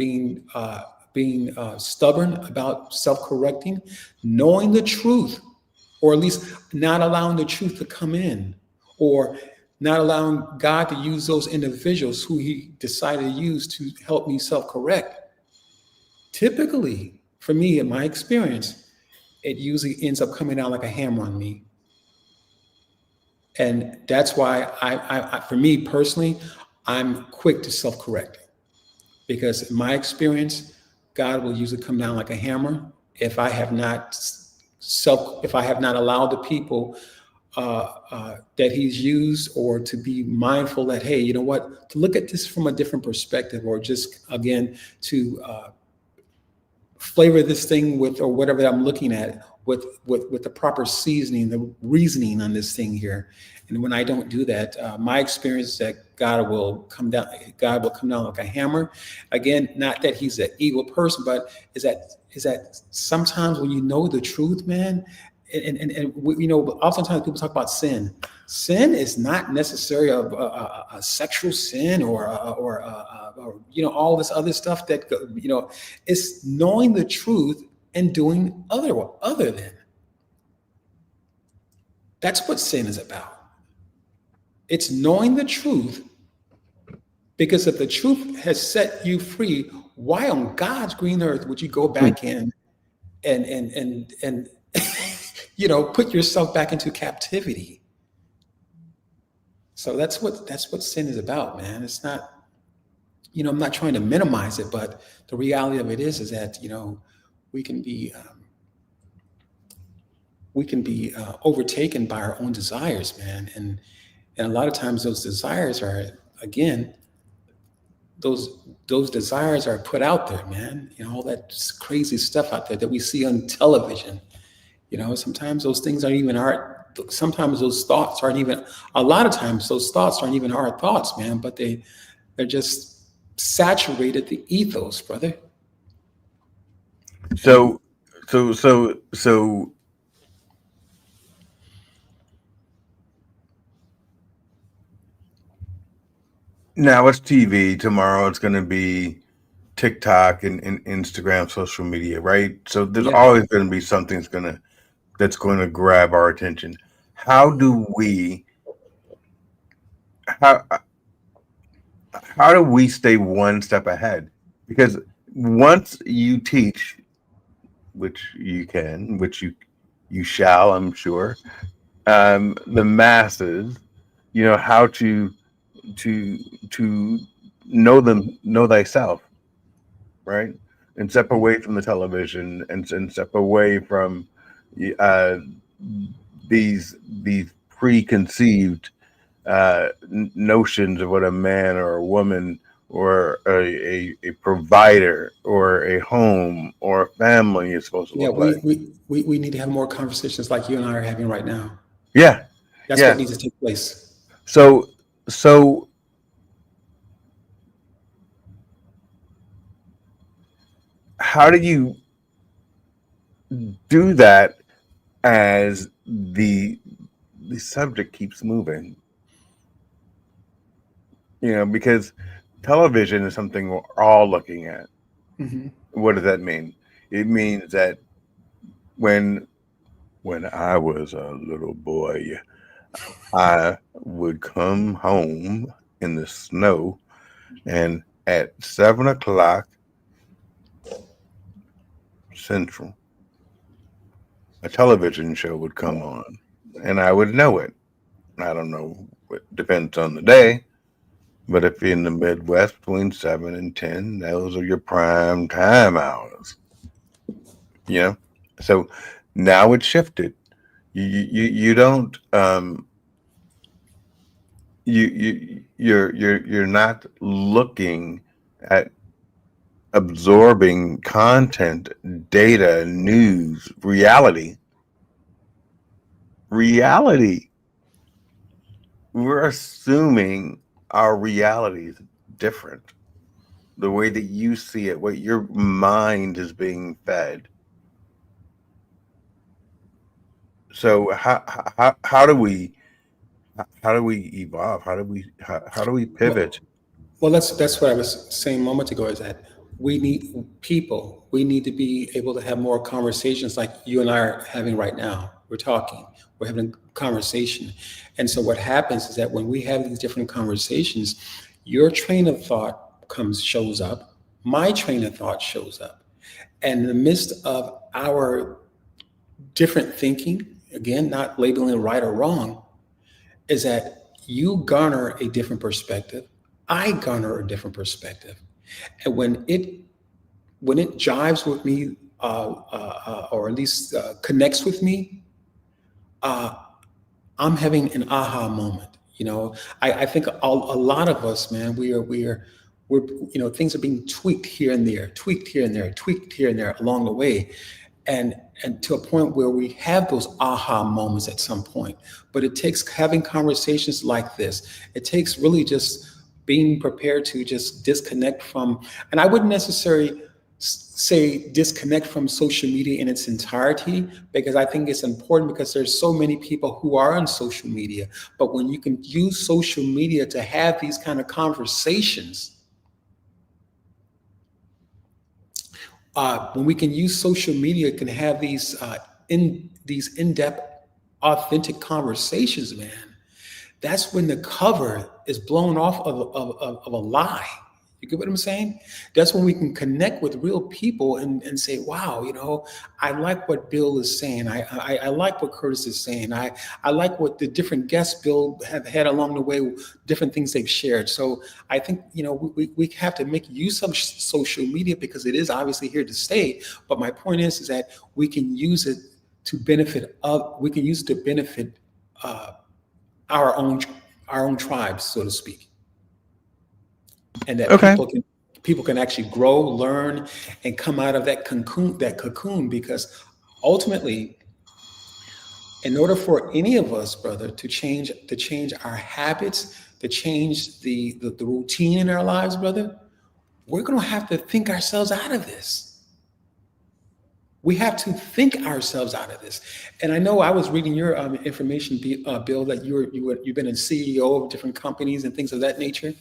being stubborn about self-correcting, knowing the truth, or at least not allowing the truth to come in, or not allowing God to use those individuals who He decided to use to help me self-correct. Typically, for me, in my experience, it usually ends up coming out like a hammer on me. And that's why for me personally, I'm quick to self-correct, because in my experience, God will usually come down like a hammer if I have not if I have not allowed the people that He's used, or to be mindful that, hey, you know what, to look at this from a different perspective, or just again to flavor this thing with, or whatever I'm looking at, with the proper seasoning, the reasoning on this thing here. And when I don't do that, my experience is that God will come down. God will come down like a hammer. Again, not that He's an evil person, but is that sometimes when you know the truth, man, oftentimes people talk about sin. Sin is not necessarily a sexual sin, or all this other stuff that it's knowing the truth and doing other than. That's what sin is about. It's knowing the truth, because if the truth has set you free, why on God's green earth would you go back in and put yourself back into captivity? So that's what sin is about, man. It's not, I'm not trying to minimize it, but the reality of it is that we can be overtaken by our own desires, man, and a lot of times those desires are, again, those desires are put out there, man. All that crazy stuff out there that we see on television. Sometimes those things aren't even our. Sometimes those thoughts aren't even. A lot of times those thoughts aren't even our thoughts, man. But they're just saturated the ethos, brother. And So, so Now it's TV. Tomorrow it's going to be TikTok and Instagram, social media, right? So there's Yeah. always going to be something that's going to grab our attention. How do we how how do we stay one step ahead? Because once you teach, which you can, which you shall, I'm sure, the masses, how to to know thyself, right? And step away from the television and step away from uh, these preconceived notions of what a man or a woman or a provider or a home or a family is supposed to Yeah, look like. we need to have more conversations like you and I are having right now. Yeah, That's what yeah. needs to take place. So so how do you do that as the subject keeps moving? Because television is something we're all looking at. Hmm. What does that mean? It means that when when I was a little boy, I would come home in the snow, and at 7 o'clock Central, a television show would come on, and I would know it. I don't know. It depends on the day, but if you're in the Midwest between 7 and 10, those are your prime time hours. You know, so now it's shifted. You don't you're not looking at absorbing content, data, news, reality. We're assuming our reality is different. The way that you see it, what your mind is being fed. So how do we evolve? How do we pivot? Well, well, that's what I was saying a moment ago. Is that we need people. We need to be able to have more conversations like you and I are having right now. We're talking. We're having a conversation, and so what happens is that when we have these different conversations, your train of thought shows up. My train of thought shows up, and in the midst of our different thinking, again, not labeling right or wrong, is that you garner a different perspective. I garner a different perspective. And when it jives with me, or at least connects with me, I'm having an aha moment. I think a lot of us, man, we're things are being tweaked here and there, tweaked here and there, tweaked here and there along the way, and to a point where we have those aha moments at some point. But it takes having conversations like this. It takes really just being prepared to just disconnect from, and I wouldn't necessarily say disconnect from social media in its entirety, because I think it's important because there's so many people who are on social media. But when you can use social media to have these kind of conversations, when we can use social media, can have these in-depth, authentic conversations, man. That's when the cover is blown off of a lie. You get what I'm saying? That's when we can connect with real people and say, wow, I like what Bill is saying. I like what Curtis is saying. I like what the different guests Bill have had along the way, different things they've shared. So I think, we have to make use of social media because it is obviously here to stay. But my point is that we can use it we can use it to benefit our own our own tribes, so to speak, and that Okay. people can actually grow, learn, and come out of that cocoon. Because ultimately, in order for any of us, brother, to change our habits, to change the routine in our lives, brother, we're going to have to think ourselves out of this. We have to think ourselves out of this. And I know I was reading your information, Bill, that you've been a CEO of different companies and things of that nature.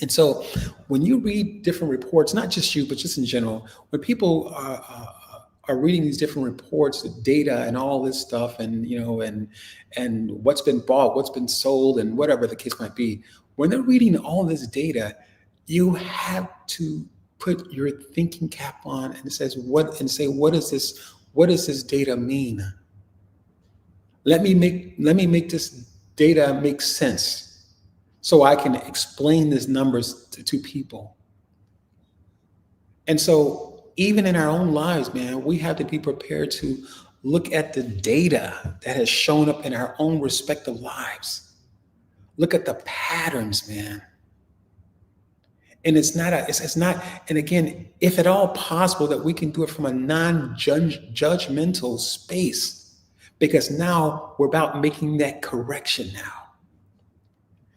And so when you read different reports, not just you, but just in general, when people are reading these different reports, the data and all this stuff, and and what's been bought, what's been sold, and whatever the case might be, when they're reading all this data, you have to put your thinking cap on and says what and say, what does this data mean? Let me make this data make sense so I can explain these numbers to people. And so, even in our own lives, man, we have to be prepared to look at the data that has shown up in our own respective lives. Look at the patterns, man. And it's not, and again, if at all possible, that we can do it from a non-judgmental space, because now we're about making that correction now.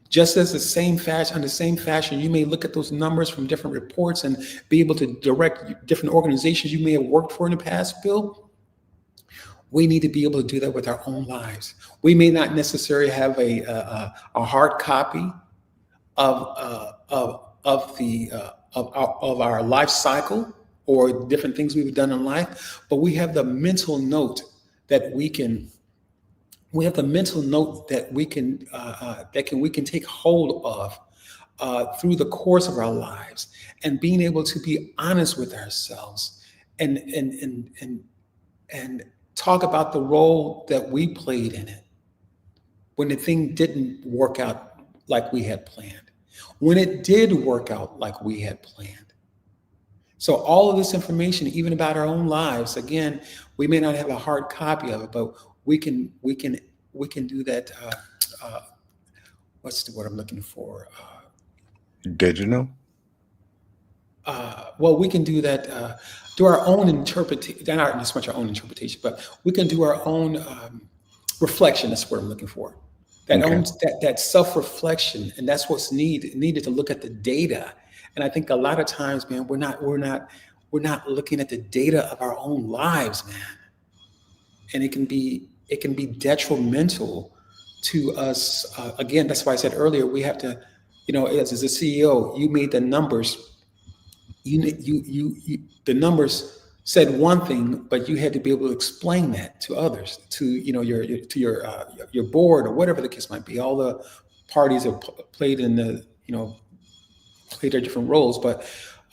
Just as the same fashion, you may look at those numbers from different reports and be able to direct different organizations you may have worked for in the past, Bill. We need to be able to do that with our own lives. We may not necessarily have a hard copy of our life cycle or different things we've done in life, but we have the mental note that we can we can take hold of through the course of our lives, and being able to be honest with ourselves and talk about the role that we played in it when the thing didn't work out like we had planned, when it did work out like we had planned. So all of this information, even about our own lives, again, we may not have a hard copy of it, but we can do that. What's the word I'm looking for? Digital. Well, we can do that. Do our own interpretation. Not as much our own interpretation, but we can do our own reflection. That's what I'm looking for. Okay. That self-reflection, and that's what's needed to look at the data. And I think a lot of times, man, we're not looking at the data of our own lives, man. And it can be detrimental to us. Again, that's why I said earlier, we have to, as a CEO, you made the numbers. The numbers said one thing, but you had to be able to explain that to others, to your board, or whatever the case might be. All the parties have played played their different roles, but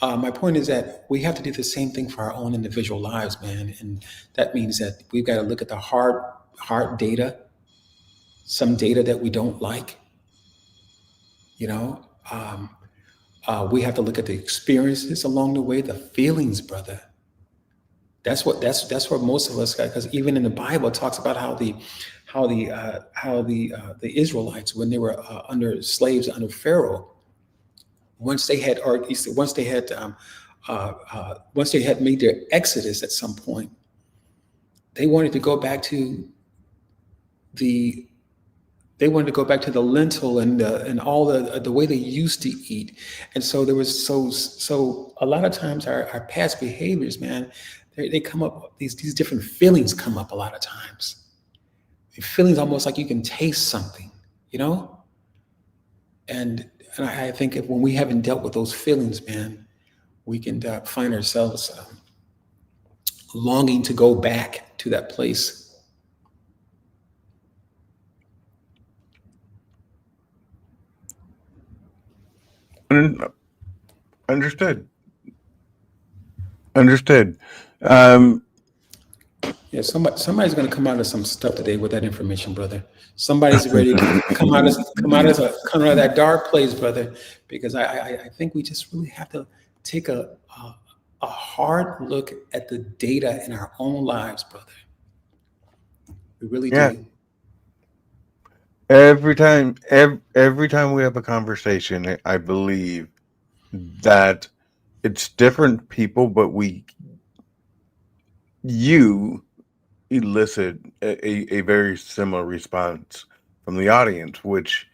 my point is that we have to do the same thing for our own individual lives, man. And that means that we've got to look at the hard data, some data that we don't like. You know, we have to look at the experiences along the way, the feelings, brother. That's what most of us got, because even in the Bible it talks about how the Israelites, when they were under slaves under Pharaoh, once they had, or at least once they had made their exodus at some point, they wanted to go back to the the lentil and all the way they used to eat. And so there was so a lot of times our past behaviors, man, they come up, these different feelings come up a lot of times. Feelings almost like you can taste something, you know? And I think when we haven't dealt with those feelings, man, we can find ourselves longing to go back to that place. Understood. Understood. Um, Yeah, somebody's going to come out of some stuff today with that information, brother. Somebody's ready to come out of that dark place, brother. Because I think we just really have to take a hard look at the data in our own lives, brother. We really yeah. do. Every time we have a conversation, I believe that it's different people, but you elicit a very similar response from the audience, which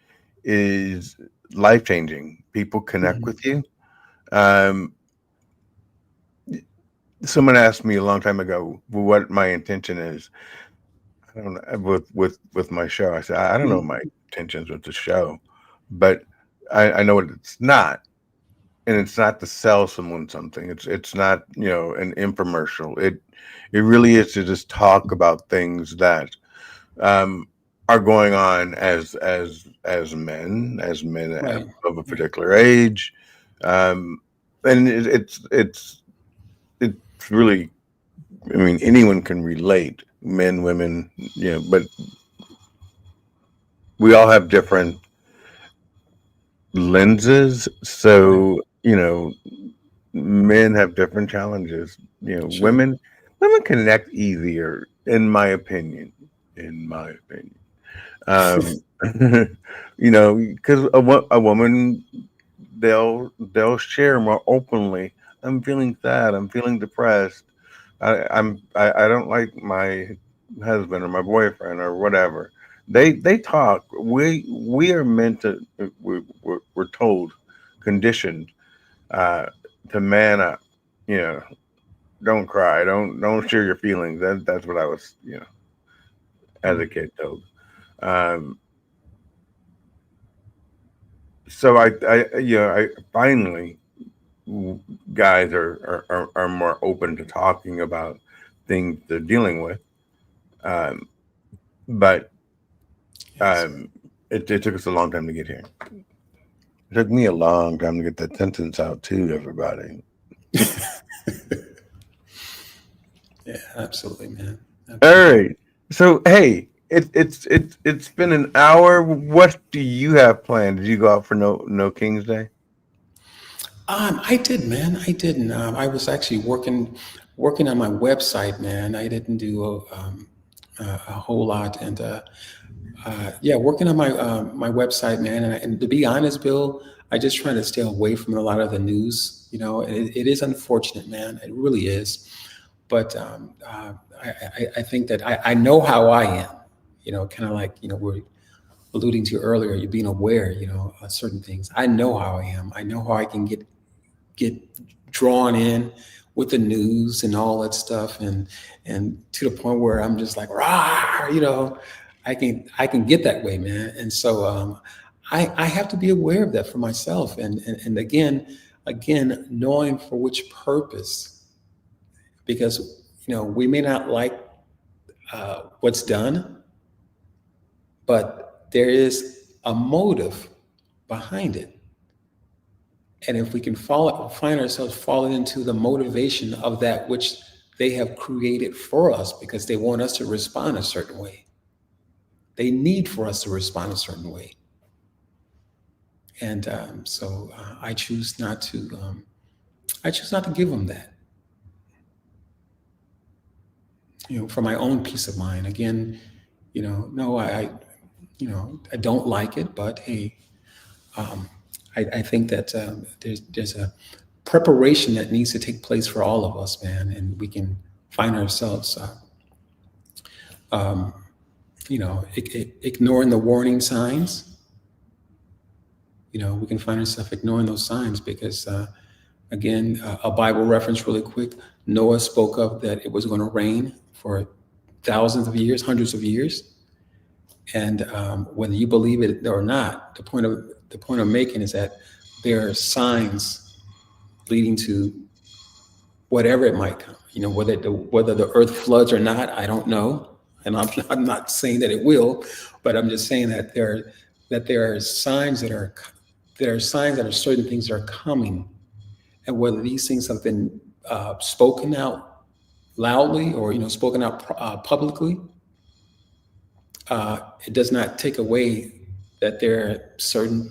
is life changing. People connect Mhm. with you. Um, Someone asked me a long time ago what my intention is. I don't know, with my show. I said I don't know what Mhm. my intentions with the show, but I know what it's not, and it's not to sell someone something. It's not, an infomercial. It really is to just talk about things that um, are going on as men Right. of a Right. particular age, um, and it's really. I mean, anyone can relate, men, women, but we all have different lenses. Right. So, men have different challenges. True. Women connect easier, in my opinion. In my opinion, um, because a woman, they'll share more openly. I'm feeling sad. I'm feeling depressed. I don't like my husband or my boyfriend or whatever. They talk. We are meant to. We're told, conditioned, uh, to man up. You know, don't cry. Don't share your feelings. That's what I was, as a Mm. kid told. Um, so I finally, guys are more open to talking about things they're dealing with. Um, but Yes. it took us a long time to get here. It took me a long time to get that sentence out too, everybody. Yeah. Absolutely, man. All Absolutely. right. So hey, it's been an hour. What do you have planned? Did you go out for no King's Day? I did, man. I didn't. I was actually working on my website, man. I didn't do a whole lot, and yeah, working on my website, man. And to be honest, Bill, I just trying to stay away from a lot of the news. It is unfortunate, man. It really is. But I think that I know how I am. Kind of like we're alluding to earlier. You being aware, of certain things. I know how I am. I know how I can get drawn in with the news and all that stuff, and to the point where I'm just like, rah, I can get that way, man. And so I have to be aware of that for myself, and again, knowing for which purpose, because we may not like what's done, but there is a motive behind it. And if we can find ourselves falling into the motivation of that which they have created for us because they want us to respond a certain way, they need for us to respond a certain way. And so I choose not to. I choose not to give them that. For my own peace of mind. Again, no, I don't like it, but hey, I think that there's a preparation that needs to take place for all of us, man, and we can find ourselves, ignoring the warning signs. We can find ourselves ignoring those signs because, again, a Bible reference, really quick. Noah spoke of that it was going to rain for thousands of years, hundreds of years, and whether you believe it or not, the point I'm making is that there are signs leading to whatever it might come. Whether the earth floods or not, I don't know, and I'm not saying that it will, but I'm just saying that there are signs that are certain things that are coming, and whether these things have been spoken out loudly or spoken out publicly, it does not take away that there are certain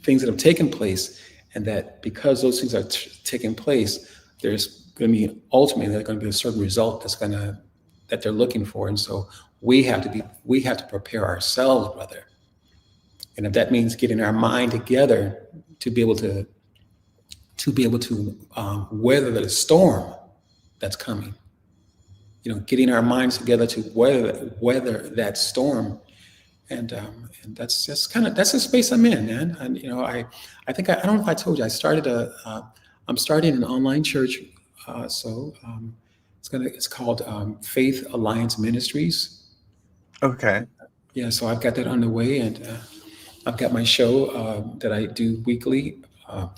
things that have taken place, and that because those things are taking place, there's going to be ultimately there's going to be a certain result that they're looking for, and so we have to prepare ourselves, brother. And if that means getting our mind together to be able to weather the storm that's coming, getting our minds together to weather that storm, and that's the space I'm in, man. And I think I don't know if I told you I'm starting an online church, so it's called Faith Alliance Ministries. Okay. Yeah, so I've got that underway, and I've got my show that I do weekly. Uh,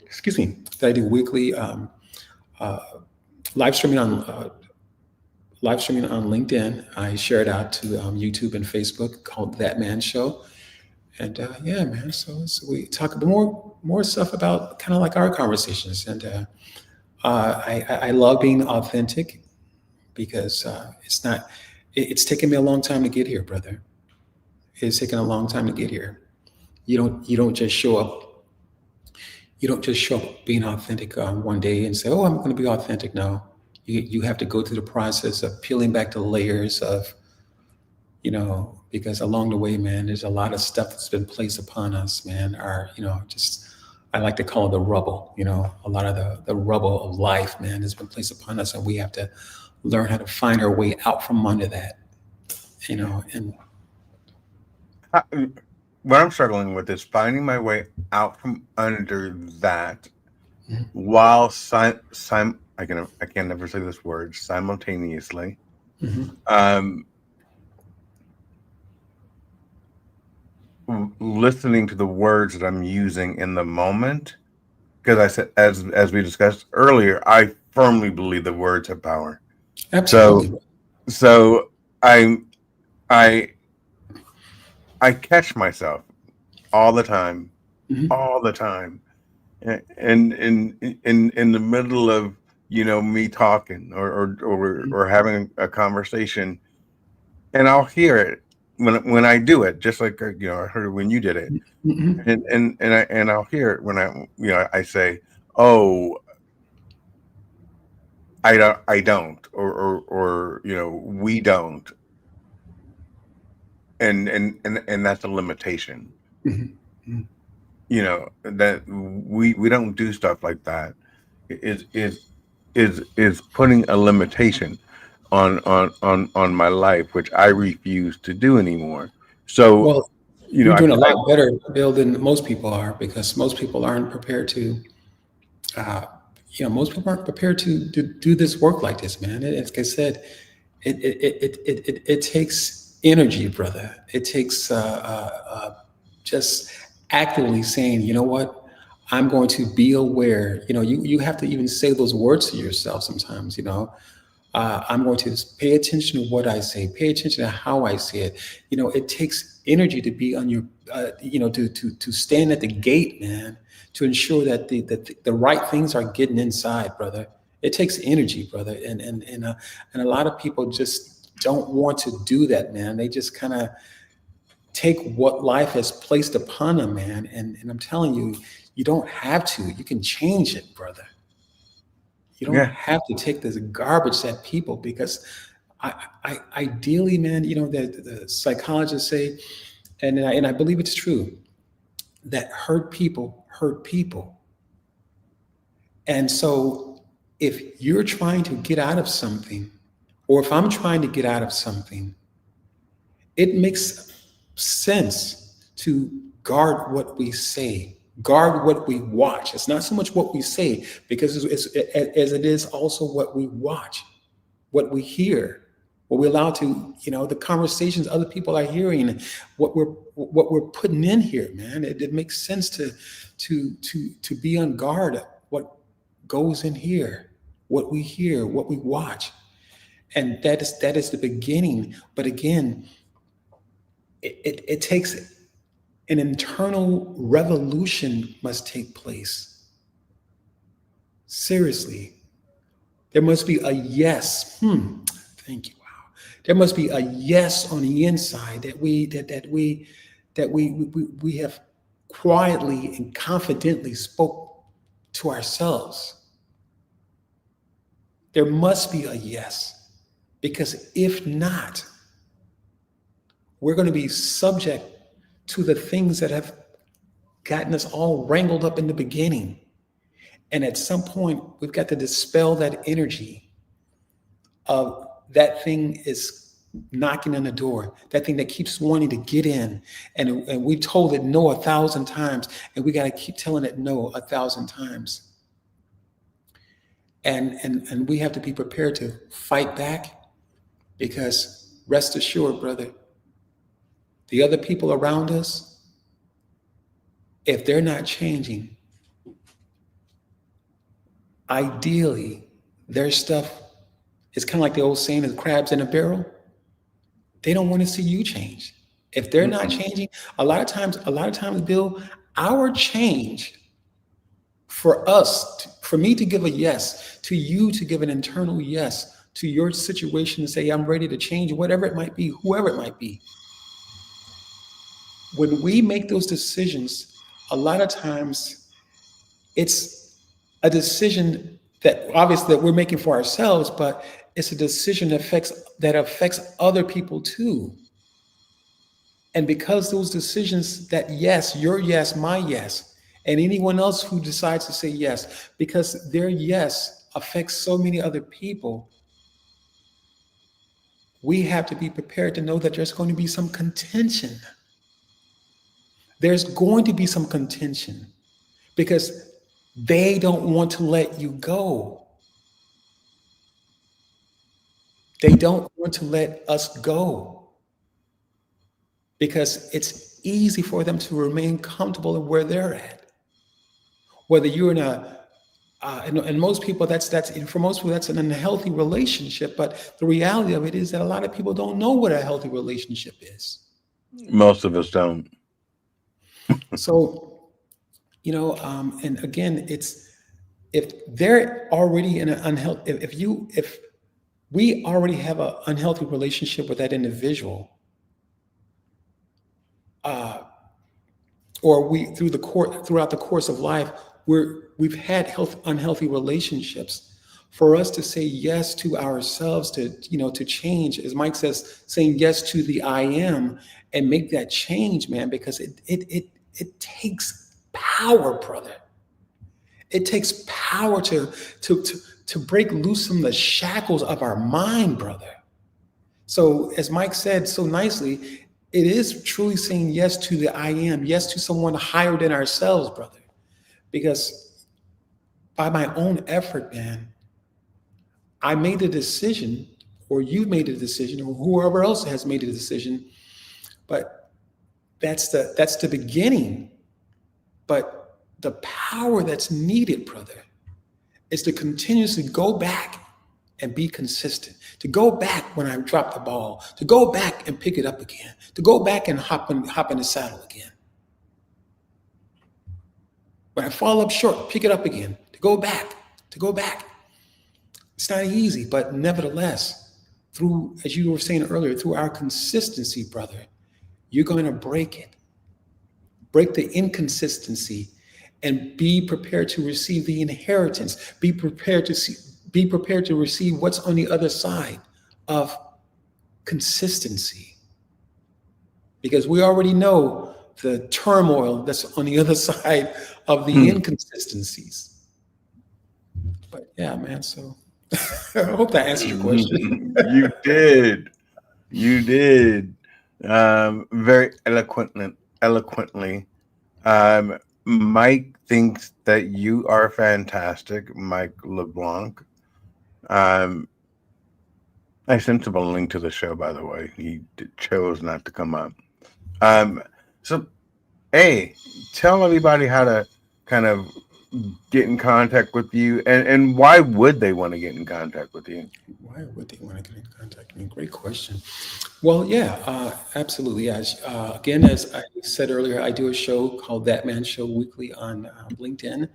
excuse me, that I do weekly live streaming on LinkedIn. I share it out to YouTube and Facebook called That Man Show. And yeah, man. So we talk about more stuff about kind of like our conversations. And I love being authentic because it's not. It's taken me a long time to get here, brother. It's taken a long time to get here. You don't just show up. You don't just show up being authentic one day and say, "Oh, I'm going to be authentic." No, you have to go through the process of peeling back the layers of, because along the way, man, there's a lot of stuff that's been placed upon us, man. Just I like to call it the rubble. A lot of the rubble of life, man, has been placed upon us, and we have to learn how to find our way out from under that. And I, what I'm struggling with is finding my way out from under that while I can never say this word simultaneously. Um, Listening to the words that I'm using in the moment, because I said, as we discussed earlier, I firmly believe the words have power. So absolutely. so I I I catch myself all the time, Mhm. all the time, and in the middle of me talking or having a conversation, and I'll hear it when I do it, just like I heard it when you did it, Mhm. and I'll hear it when I say, oh, I don't, or we don't, and that's a limitation. Mhm. Mhm. That we don't do stuff like that. Is putting a limitation on my life, which I refuse to do anymore. So Well, you're I, doing a I lot better, Bill, than most people are because most people aren't prepared to. Uh, most people aren't prepared to do this work like this, man. Like I said, it takes energy, brother. It takes just actively saying, you know what, I'm going to be aware. You have to even say those words to yourself sometimes. I'm going to pay attention to what I say, pay attention to how I say it. It takes energy to be on your, to stand at the gate, man, to ensure that the right things are getting inside, brother. It takes energy, brother, and a lot of people just don't want to do that, man. They just kind of take what life has placed upon them, man. And I'm telling you, you don't have to. You can change it, brother. You don't yeah. have to take this garbage at people because ideally, man, the psychologists say, and I believe it's true, that hurt people. And so if you're trying to get out of something, or if I'm trying to get out of something, it makes sense to guard what we say, guard what we watch. It's not so much what we say, because as it is also what we watch, what we hear, what we allow to, the conversations other people are hearing, what we're putting in here, man. It makes sense to be on guard what goes in here, what we hear, what we watch. And that is the beginning. But again, it takes an internal revolution must take place. Seriously. There must be a yes. Thank you. Wow. There must be a yes on the inside that we have quietly and confidently spoke to ourselves. There must be a yes. Because if not, we're going to be subject to the things that have gotten us all wrangled up in the beginning. And at some point, we've got to dispel that energy of that thing is knocking on the door, that thing that keeps wanting to get in. And we've told it no 1,000 times, and we got to keep telling it no 1,000 times. And we have to be prepared to fight back because rest assured, brother, the other people around us, if they're not changing, ideally, their stuff is kind of like the old saying of crabs in a barrel. They don't want to see you change. If they're not Mm-mm. changing, a lot of times, Bill, our change for us, for me to give a yes, to you to give an internal yes to your situation and say, I'm ready to change, whatever it might be, whoever it might be. When we make those decisions, a lot of times it's a decision that obviously that we're making for ourselves, but it's a decision that affects other people too. And because those decisions, that yes, your yes, my yes, and anyone else who decides to say yes, because their yes affects so many other people, we have to be prepared to know that there's going to be some contention. There's going to be some contention because they don't want to let you go. They don't want to let us go because it's easy for them to remain comfortable in where they're at. Whether you're in and most people, that's and for most people that's an unhealthy relationship. But the reality of it is that a lot of people don't know what a healthy relationship is. Most of us don't. So and again, it's if they're already in an unhealthy, if we already have an unhealthy relationship with that individual, or we throughout the course of life, we've had unhealthy relationships. For us to say yes to ourselves, to change, as Mike says, saying yes to the I am, and make that change, man, because it takes power, brother. It takes power to break loose from the shackles of our mind, brother. So, as Mike said so nicely, it is truly saying yes to the I am, yes to someone higher than ourselves, brother. Because by my own effort, man, I made a decision, or you made a decision, or whoever else has made a decision. But that's the beginning. But the power that's needed, brother, is to continuously go back and be consistent, to go back when I drop the ball, to go back and pick it up again, to go back and hop in the saddle again. When I fall up short, pick it up again, to go back, to go back. It's not easy, but nevertheless, through, as you were saying earlier, through our consistency, brother, you're going to break the inconsistency, and be prepared to receive the inheritance. Be prepared to receive what's on the other side of consistency. Because we already know the turmoil that's on the other side of the Hmm. inconsistencies. But yeah, man, so I hope that answered your question. You did. You did. Very eloquently. Mike thinks that you are fantastic, Mike LeBlanc. Um, I sent him a link to the show, by the way. He chose not to come up. Um, so, hey, tell everybody how to kind of get in contact with you, and why would they want to get in contact with you? Why would they want to get in contact with me? Great question. Well, yeah, absolutely. Again, as I said earlier, I do a show called That Man Show weekly on LinkedIn.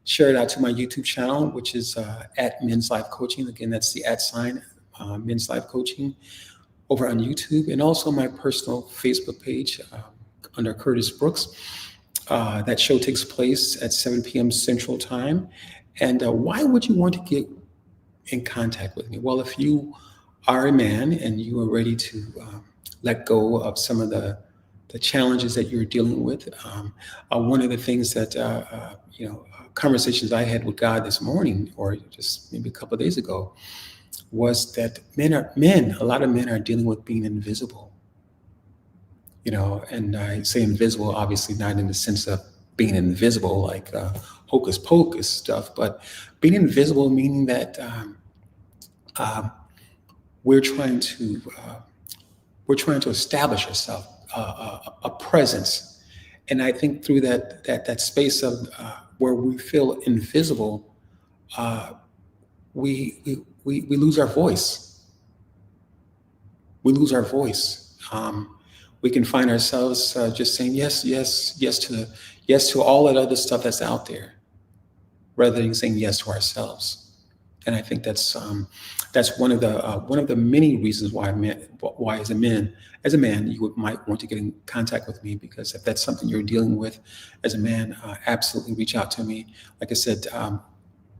Share it out to my YouTube channel, which is at Men's Life Coaching. Again, that's the @ Men's Life Coaching over on YouTube, and also my personal Facebook page under Curtis Brookes. That show takes place at 7 p.m. Central Time. And why would you want to get in contact with me? Well, if you are a man and you are ready to let go of some of the challenges that you're dealing with, one of the things that conversations I had with God this morning, or just maybe a couple of days ago, was that a lot of men are dealing with being invisible. And I say invisible, obviously not in the sense of being invisible like hocus pocus stuff, but being invisible meaning that we're trying to establish ourselves, a presence, And I think through that space of where we feel invisible, uh, we lose our voice. We lose our voice. We can find ourselves just saying yes, yes, yes to all that other stuff that's out there, rather than saying yes to ourselves. And I think that's one of the many reasons why as a man you might want to get in contact with me, because if that's something you're dealing with as a man, absolutely reach out to me. Like I said,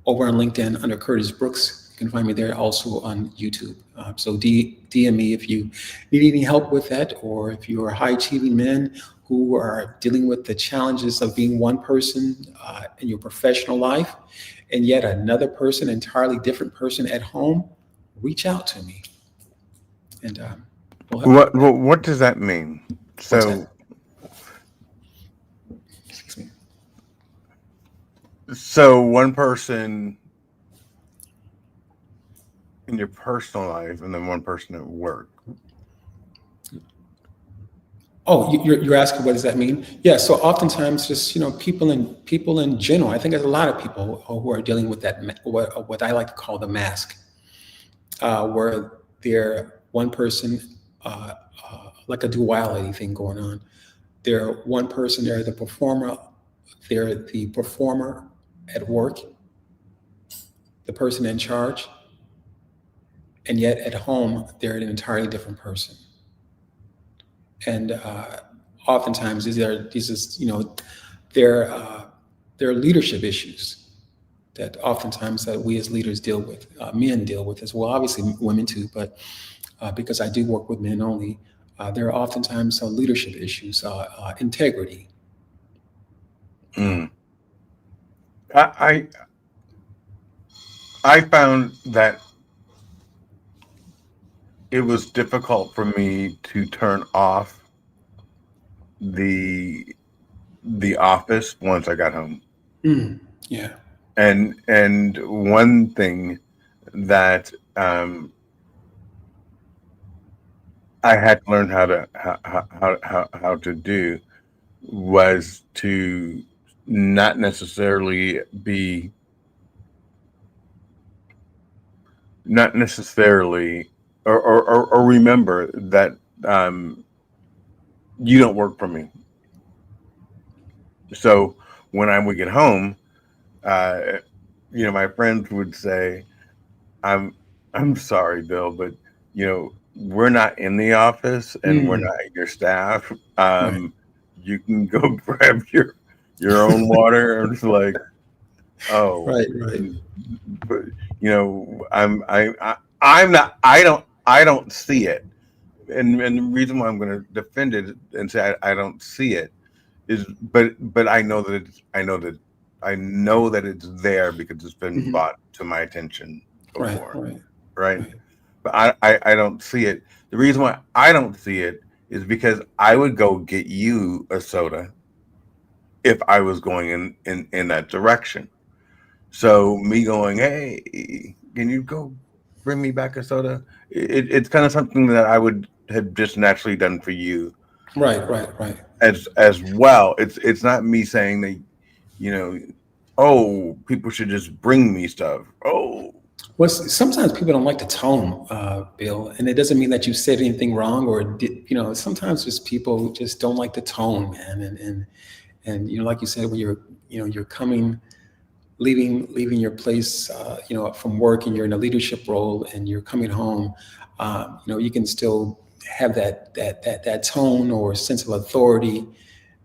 over on LinkedIn under Curtis Brooks. You can find me there, also on YouTube. So DM me if you need any help with that, or if you are high achieving men who are dealing with the challenges of being one person in your professional life and yet another person, entirely different person at home. Reach out to me, and we'll help you with that. What does that mean? What's So that? Excuse me. so one person in your personal life and then one person at work. Oh, you're asking what does that mean? Yeah. So oftentimes, just people in general. I think there's a lot of people who are dealing with what I like to call the mask, where they're one person, like a duality thing going on. They're one person. They're the performer. They're the performer at work, the person in charge, and yet at home they're an entirely different person. And oftentimes these is they're they're leadership issues that oftentimes that we as leaders deal with, men deal with as well. Obviously, women too, but because I do work with men only, there are oftentimes leadership issues, integrity. Mm. I I found that it was difficult for me to turn off the the office once I got home. Mm, yeah. And one thing that I had to learn how to do was to not necessarily be not necessarily or remember that um, you don't work for me. So when I would get home, uh, my friends would say, "I'm I'm sorry, Bill, but we're not in the office and we're Mm, not your staff. right. You can go grab your own water." And it's like, oh, Right. Right. but I'm not. I don't see it, and the reason why I'm going to defend it and say I don't see it is, but I know that it's there because it's been Hmm. brought to my attention Right. before, Right. right? Right. But I don't see it. The reason why I don't see it is because I would go get you a soda if I was going in that direction. So me going, hey, can you go bring me back a soda? It's kind of something that I would have just naturally done for you Right. Right. Right. as well. It's not me saying that, you know, oh, people should just bring me stuff. Oh, Well, sometimes people don't like the tone, Bill, and it doesn't mean that you said anything wrong or did, sometimes just people just don't like the tone, man. And like you said, when you're coming, leaving your place, from work, and you're in a leadership role, and you're coming home, you can still have that tone or sense of authority,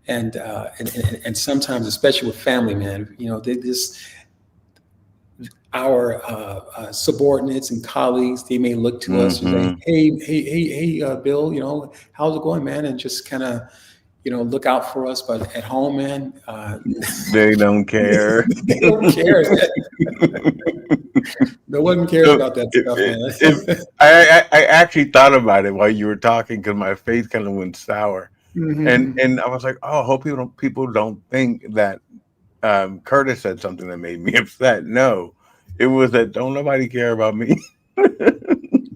and sometimes, especially with family, man, they just our subordinates and colleagues, they may look to us and say, mm-hmm. hey, Bill, how's it going, man? And just kind of, look out for us. But at home, man, They don't care. they don't care. No one cares So about that stuff, if man. I actually thought about it while you were talking because my face kind of went sour, and Mhm. and I was like, oh, I hope people don't think that Curtis said something that made me upset. No, it was that don't nobody care about me.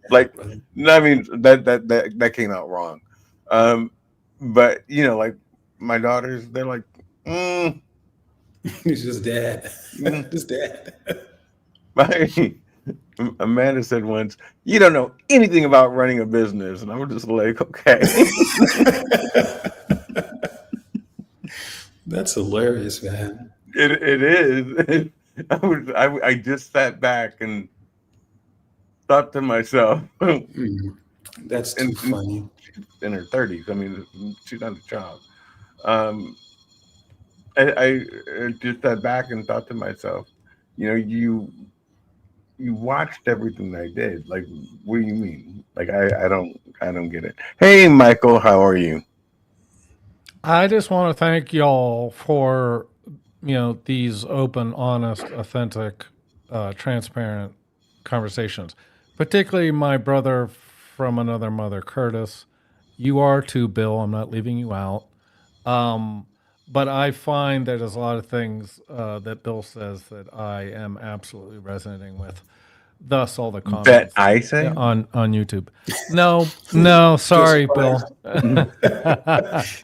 Like, Well, no, I mean that came out wrong. Um, but like my daughters, they're like, mm, He's just dad. mm. Just dad. My, Amanda said once, "You don't know anything about running a business," and I was just like, "Okay." That's hilarious, man. It is. I just sat back and thought to myself, Mm, that's too and funny. she's in her 30s. I mean, she's not a child. Um, I just sat back and thought to myself, you watched everything I did. Like, what do you mean? Like, I don't get it. Hey, Michael, how are you? I just want to thank y'all for these open, honest, authentic, transparent conversations. Particularly my brother from another mother, Curtis. You are too, Bill. I'm not leaving you out. Um, but I find that there's a lot of things that Bill says that I am absolutely resonating with. Thus, all the That comments I say? on YouTube. No, no, Feel sorry, Bill. surprised.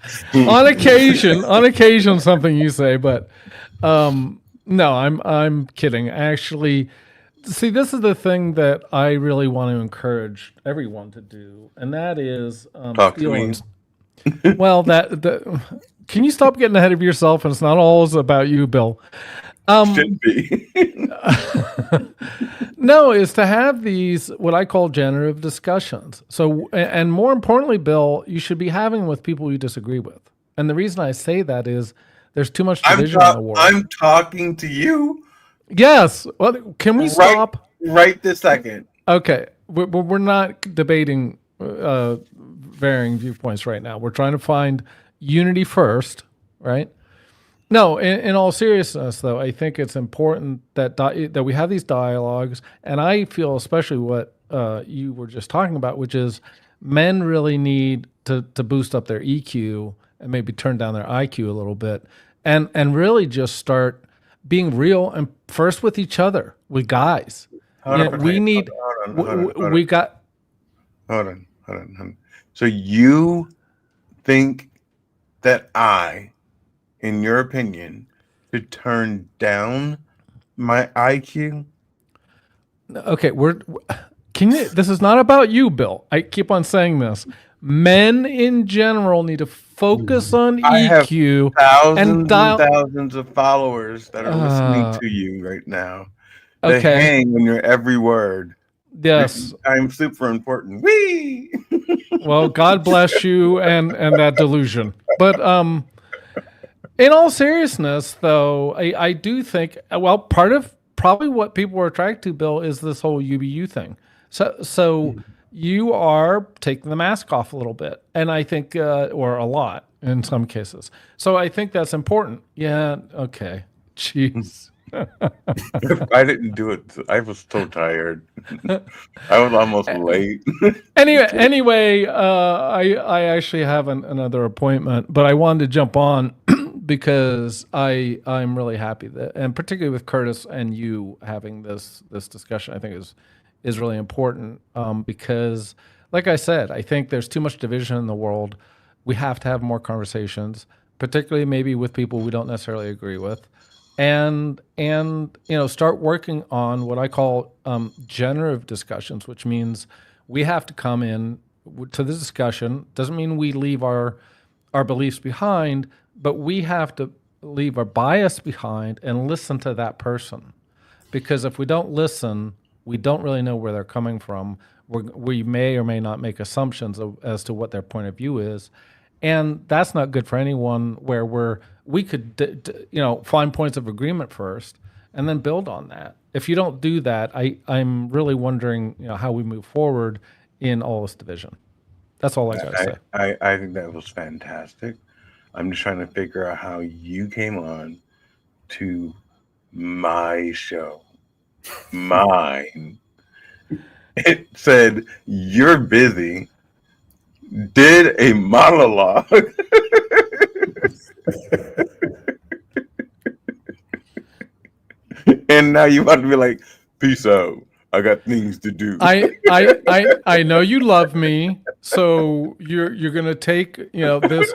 On occasion, something you say, but no, I'm kidding. Actually, see, this is the thing that I really want to encourage everyone to do, and that is Talk to steal me. and well, can you stop getting ahead of yourself? And it's not always about you, Bill. Should be. No, is to have these what I call generative discussions. So, and more importantly, Bill, you should be having with people you disagree with. And the reason I say that is there's too much division in the world. I'm talking to you Yes. Well, can we stop? right this second. Okay, we're not debating varying viewpoints right now. We're trying to find unity first, right? No, in all seriousness, though, I think it's important that that we have these dialogues, and I feel especially what you were just talking about, which is men really need to boost up their EQ and maybe turn down their IQ a little bit, and really just start being real and first with each other, with guys. Hold on, We need we got hold on. So you think that in your opinion, should turn down my IQ? okay. Can you? This is not about you, Bill. I keep on saying this. Men in general need to focus on I have EQ thousands and and dial. thousands of followers that are listening to you right now. They Okay. hang on your every word. Yes. I'm super important. Wee! Well, God bless you and that delusion. But in all seriousness, though, I do think part of probably what people are attracted to, Bill, is this whole UBU thing. So you are taking the mask off a little bit, and I think, or a lot in some cases. So I think that's important. Yeah. Okay. Jeez. I didn't do it. I was so tired. I was almost late. Anyway, I actually have another appointment, but I wanted to jump on because I'm really happy that, and particularly with Curtis and you having this discussion, I think is really important because, like I said, I think there's too much division in the world. We have to have more conversations, particularly maybe with people we don't necessarily agree with, and start working on what I call generative discussions, which means we have to come in to the discussion. Doesn't mean we leave our beliefs behind, but we have to leave our bias behind and listen to that person. Because if we don't listen, we don't really know where they're coming from. We may or may not make assumptions as to what their point of view is, and that's not good for anyone. Where we could find points of agreement first and then build on that. If you don't do that, I'm really wondering how we move forward in all this division. That's all I got to say. I think that was fantastic. I'm just trying to figure out how you came on to my show. Mine. It said, "You're busy." Did a monologue. And now you want to be like, "Peace out. I got things to do." I know you love me, so you're gonna take this.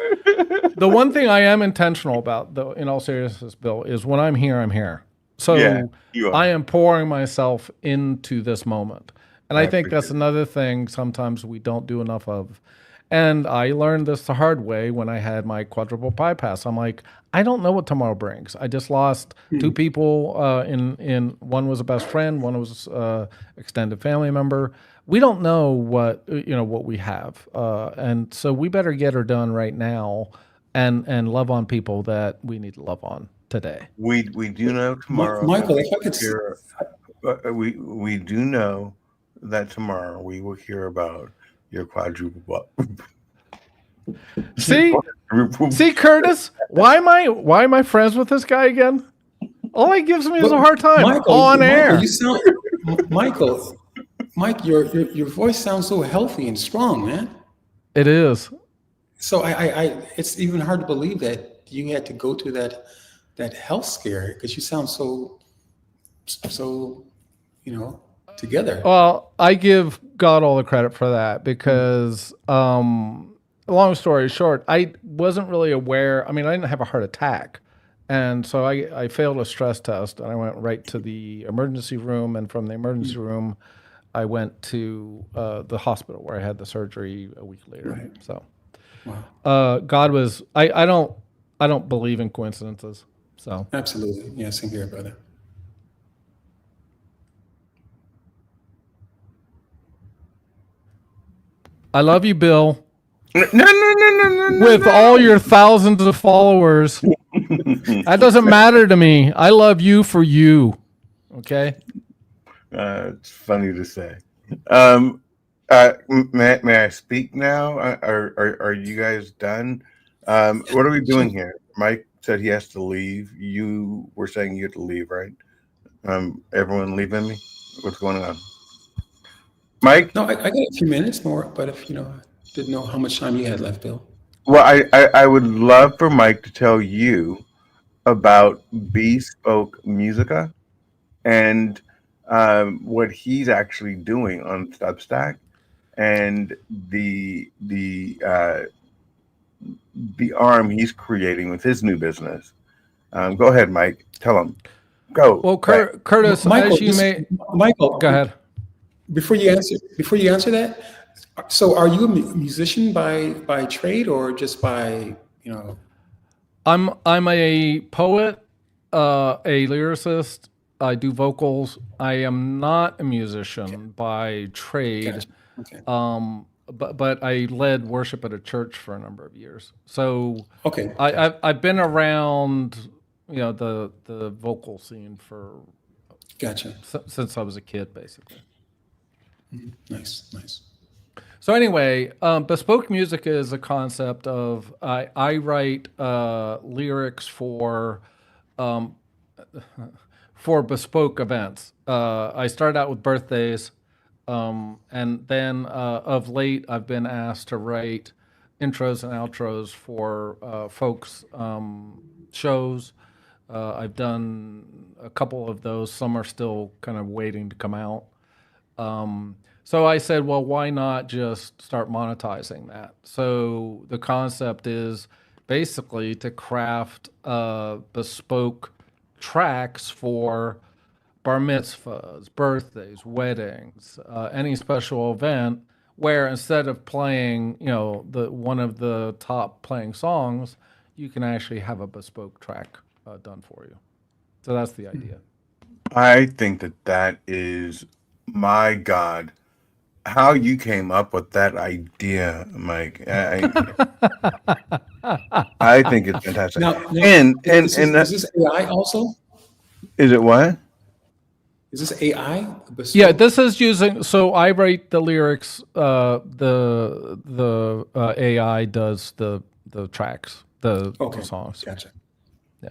The one thing I am intentional about, though, in all seriousness, Bill, is when I'm here, I'm here. So Yeah, you are. I am pouring myself into this moment. And I I think that's appreciate another thing sometimes we don't do enough of. And I learned this the hard way when I had my quadruple bypass. I'm like, I don't know what tomorrow brings. I just lost two people. In one was a best friend, one was extended family member. We don't know what we have, and so we better get her done right now, and love on people that we need to love on today. we do know tomorrow that Michael, we if I will could, hear. We do know that tomorrow we will hear about your quadruple. See, see, Curtis, why am I friends with this guy again? All he gives me is a hard time on Michael, air. you sound, Michael, Mike, your voice sounds so healthy and strong, man. It is. So it's even hard to believe that you had to go through that health scare because you sound so together. Well, I give God all the credit for that because, long story short, I wasn't really aware. I mean, I didn't have a heart attack. And so I failed a stress test and I went right to the emergency room. And from the emergency room, I went to the hospital where I had the surgery a week later. Right. So Wow. God was, I don't believe in coincidences. So Absolutely. Yeah, same here, brother. I love you, Bill, No. with all your thousands of followers. That doesn't matter to me. I love you for you. Okay. It's funny to say. May I speak now? Are you guys done? What are we doing here? Mike said he has to leave. You were saying you had to leave, right? Everyone leaving me? What's going on? Mike? No, I got a few minutes more, but if didn't know how much time you had left, Bill. Well, I would love for Mike to tell you about Bespoke Musica and what he's actually doing on Substack and the arm he's creating with his new business. Go ahead, Mike. Tell him. Go. Well, Curtis, Michael, as you may, Michael, go ahead. Before you answer that, so are you a musician by trade or just by I'm a poet, a lyricist. I do vocals. I am not a musician by trade. Gotcha. Okay. But I led worship at a church for a number of years. So Okay. I've been around the vocal scene for Gotcha. since I was a kid, basically. Nice. So anyway, bespoke music is a concept of I write lyrics for bespoke events. I started out with birthdays, and then of late I've been asked to write intros and outros for folks shows. I've done a couple of those. Some are still kind of waiting to come out. So I said, well, why not just start monetizing that? So the concept is basically to craft bespoke tracks for bar mitzvahs, birthdays, weddings, any special event where instead of playing, one of the top playing songs, you can actually have a bespoke track done for you. So that's the idea. I think that is, my God, how you came up with that idea, Mike. I think it's fantastic. Now, and is and this AI also? is it what? Is this AI? Yeah, this is using. So I write the lyrics. The AI does the tracks, the songs. Gotcha. Yeah.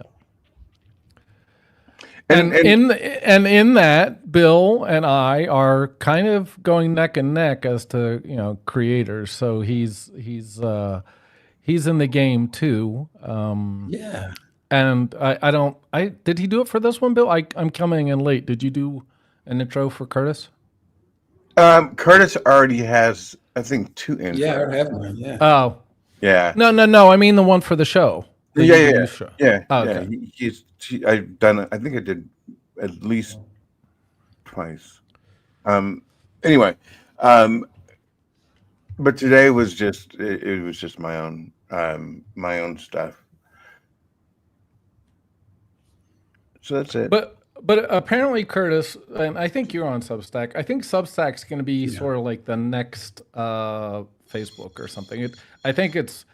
And in that, Bill and I are kind of going neck and neck as to creators. So he's in the game too. Yeah. And did he do it for this one, Bill? I'm coming in late. Did you do an intro for Curtis? Curtis already has, I think, 2 intros. Yeah, I have one. Yeah. Oh, Yeah. No. I mean the one for the show, the Yeah, You Be yeah, You yeah, show. yeah, Oh, yeah. okay. I've done it. I think I did at least twice. Um. Anyway, um. But today was just it was just my own stuff. So that's it. But apparently, Curtis, and I think you're on Substack. I think Substack's going to be Yeah. sort of like the next Facebook or something. I think it's.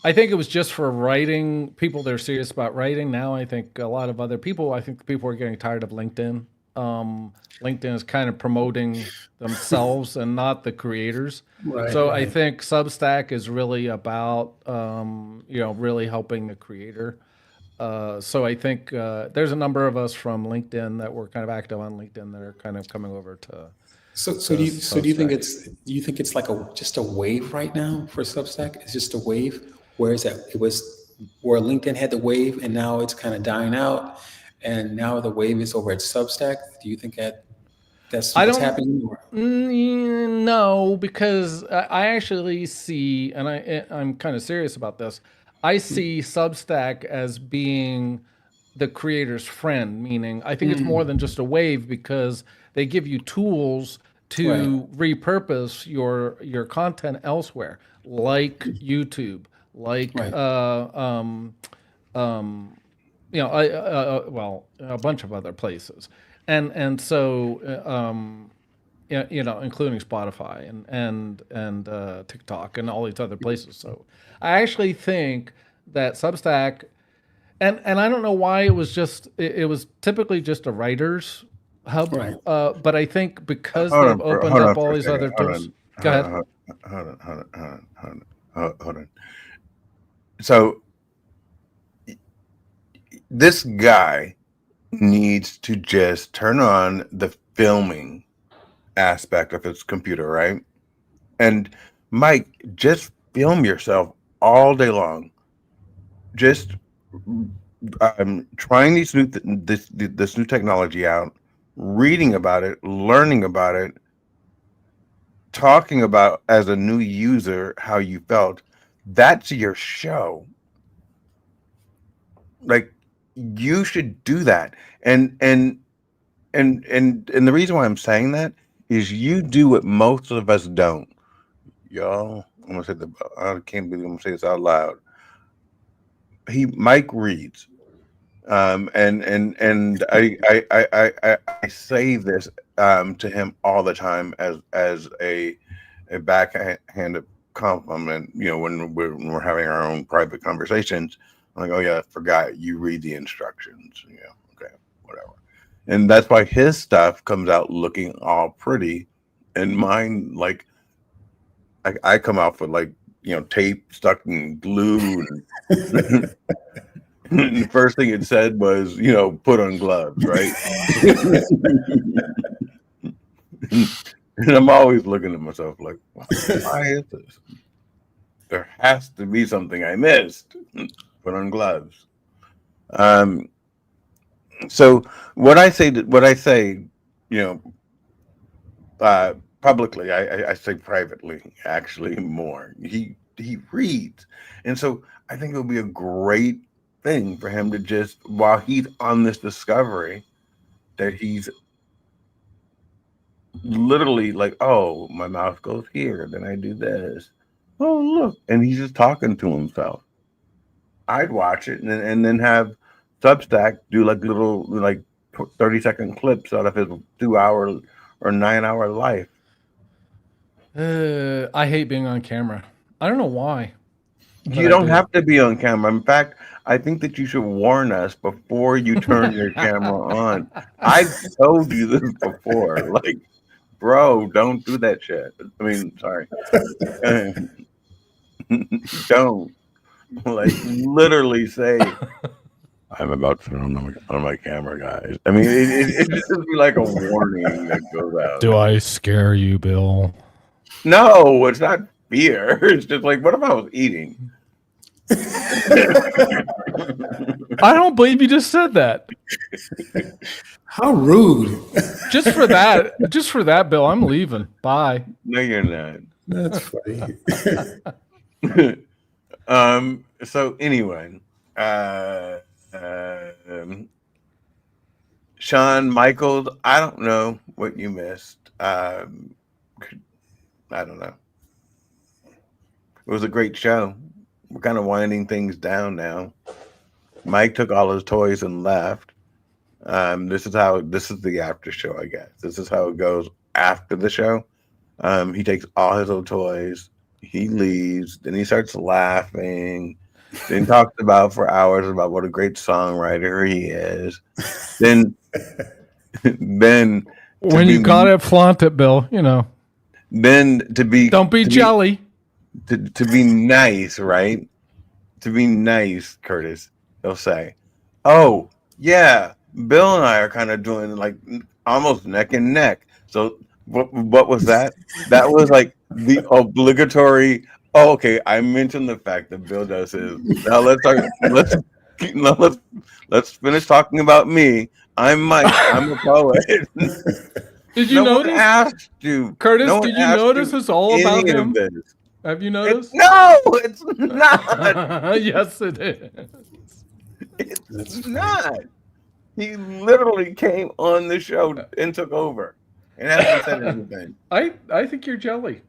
I think it was just for writing people that are serious about writing. Now I think a lot of other people. I think people are getting tired of LinkedIn. LinkedIn is kind of promoting themselves and not the creators. Right, So I right. think Substack is really about really helping the creator. So I think there's a number of us from LinkedIn that were kind of active on LinkedIn that are kind of coming over to So do you think Substack. it's like a just a wave right now for Substack? It's just a wave, whereas that it was where LinkedIn had the wave and now it's kind of dying out, and now the wave is over at Substack. Do you think that's I what's don't happening? Or? no, because I actually see, and I'm kind of serious about this. I see Substack as being the creator's friend, meaning I think it's more than just a wave because they give you tools Right, to repurpose your content elsewhere, like YouTube, like right. well, a bunch of other places, and so yeah, including Spotify and TikTok and all these other places. So I actually think that Substack, and I don't know why it was typically just a writer's hub, Right. but I think because Hold they've on for opened up all a these second. other tools. Go ahead. Hold on. So this guy needs to just turn on the filming aspect of his computer, right? And Mike, just film yourself all day long. Just trying this new technology out, reading about it, learning about it, talking about as a new user how you felt. That's your show. Like you should do that. And the reason why I'm saying that is you do what most of us don't. Y'all, I'm gonna say I can't believe I'm gonna say this out loud. Mike reads. And I say this to him all the time as a backhanded compliment. When we're having our own private conversations, I'm like, oh yeah, I forgot you read the instructions. Okay, whatever. And that's why his stuff comes out looking all pretty, and mine like I come out with like tape stuck and glue. And the first thing it said was, put on gloves, right? And I'm always looking at myself like, why is this? There has to be something I missed. Put on gloves. Um, so what I say, you know, publicly, I say privately, actually more. He reads, and so I think it would be a great thing for him to just while he's on this discovery that he's literally like, oh, my mouth goes here, then I do this. Oh, look, and he's just talking to himself. I'd watch it and then have Substack do like little like 30-second clips out of his 2 hour or 9 hour life. I hate being on camera. I don't know why, but You I don't do. have to be on camera. In fact, I think that you should warn us before you turn your camera on. I've told you this before. Like, bro, don't do that shit. I mean, sorry. Don't. Like, literally say, I'm about to turn on my camera, guys. I mean, it should be like a warning that goes out. Do I scare you, Bill? No, it's not fear. It's just like, what if I was eating? I don't believe you just said that. How rude. Just for that, Bill, I'm leaving. Bye. No, you're not. That's funny. So anyway, uh, um, Shawn Michaels. I don't know what you missed. I don't know. It was a great show. We're kind of winding things down now. Mike took all his toys and left. This is the after show, I guess. This is how it goes after the show. He takes all his little toys, he leaves, then he starts laughing, then talks about for hours about what a great songwriter he is. Then then to When you be got it, flaunt it, Bill. You know, then don't be to jelly. to be nice, right? To be nice, Curtis, he'll say, "Oh, yeah, Bill and I are kind of doing like almost neck and neck." So what was that? That was like the obligatory. Oh, okay, I mentioned the fact that Bill does his. Now let's talk. Now let's finish talking about me. I'm Mike. I'm a poet. Did you No one notice, asked you. Curtis? No one Did you asked notice you it's all about any of him? this. Have you noticed? No, it's not. Yes, it is. It's not. He literally came on the show and took over and hasn't said anything. I think you're jelly.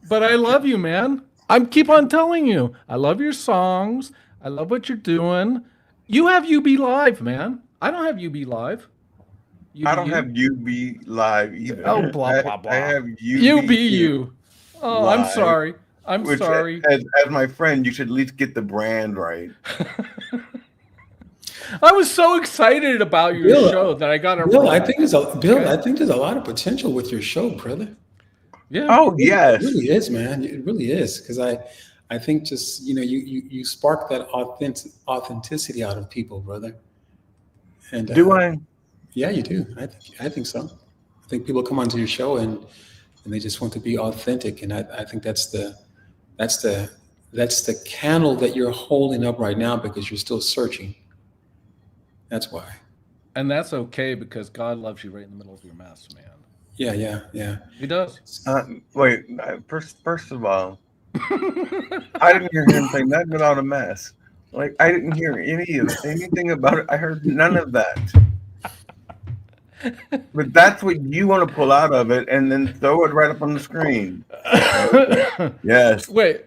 But I love you, man. I'm keep on telling you. I love your songs. I love what you're doing. You have UB Live, man. I don't have UB Live. I don't have you be live either. Oh, blah blah I blah. have You be you you. Oh, I'm live, sorry. I'm which sorry. as my friend, you should at least get the brand right. I was so excited about your Bill, show that I got it Bill, wrong. I think there's a Bill. I think there's a lot of potential with your show, brother. Yeah. Oh It yes, really is, man. It really is because I think just you spark that authenticity out of people, brother. And do I? yeah, you do. I think so. I think people come onto your show and they just want to be authentic, and I think that's the that's the candle that you're holding up right now because you're still searching. That's why. And that's okay because God loves you right in the middle of your mess, man. Yeah, yeah, yeah. He does. Wait. First of all, I didn't hear him say nothing about a mess. Like I didn't hear anything about it. I heard none of that. But that's what you want to pull out of it and then throw it right up on the screen. Yes, Wait.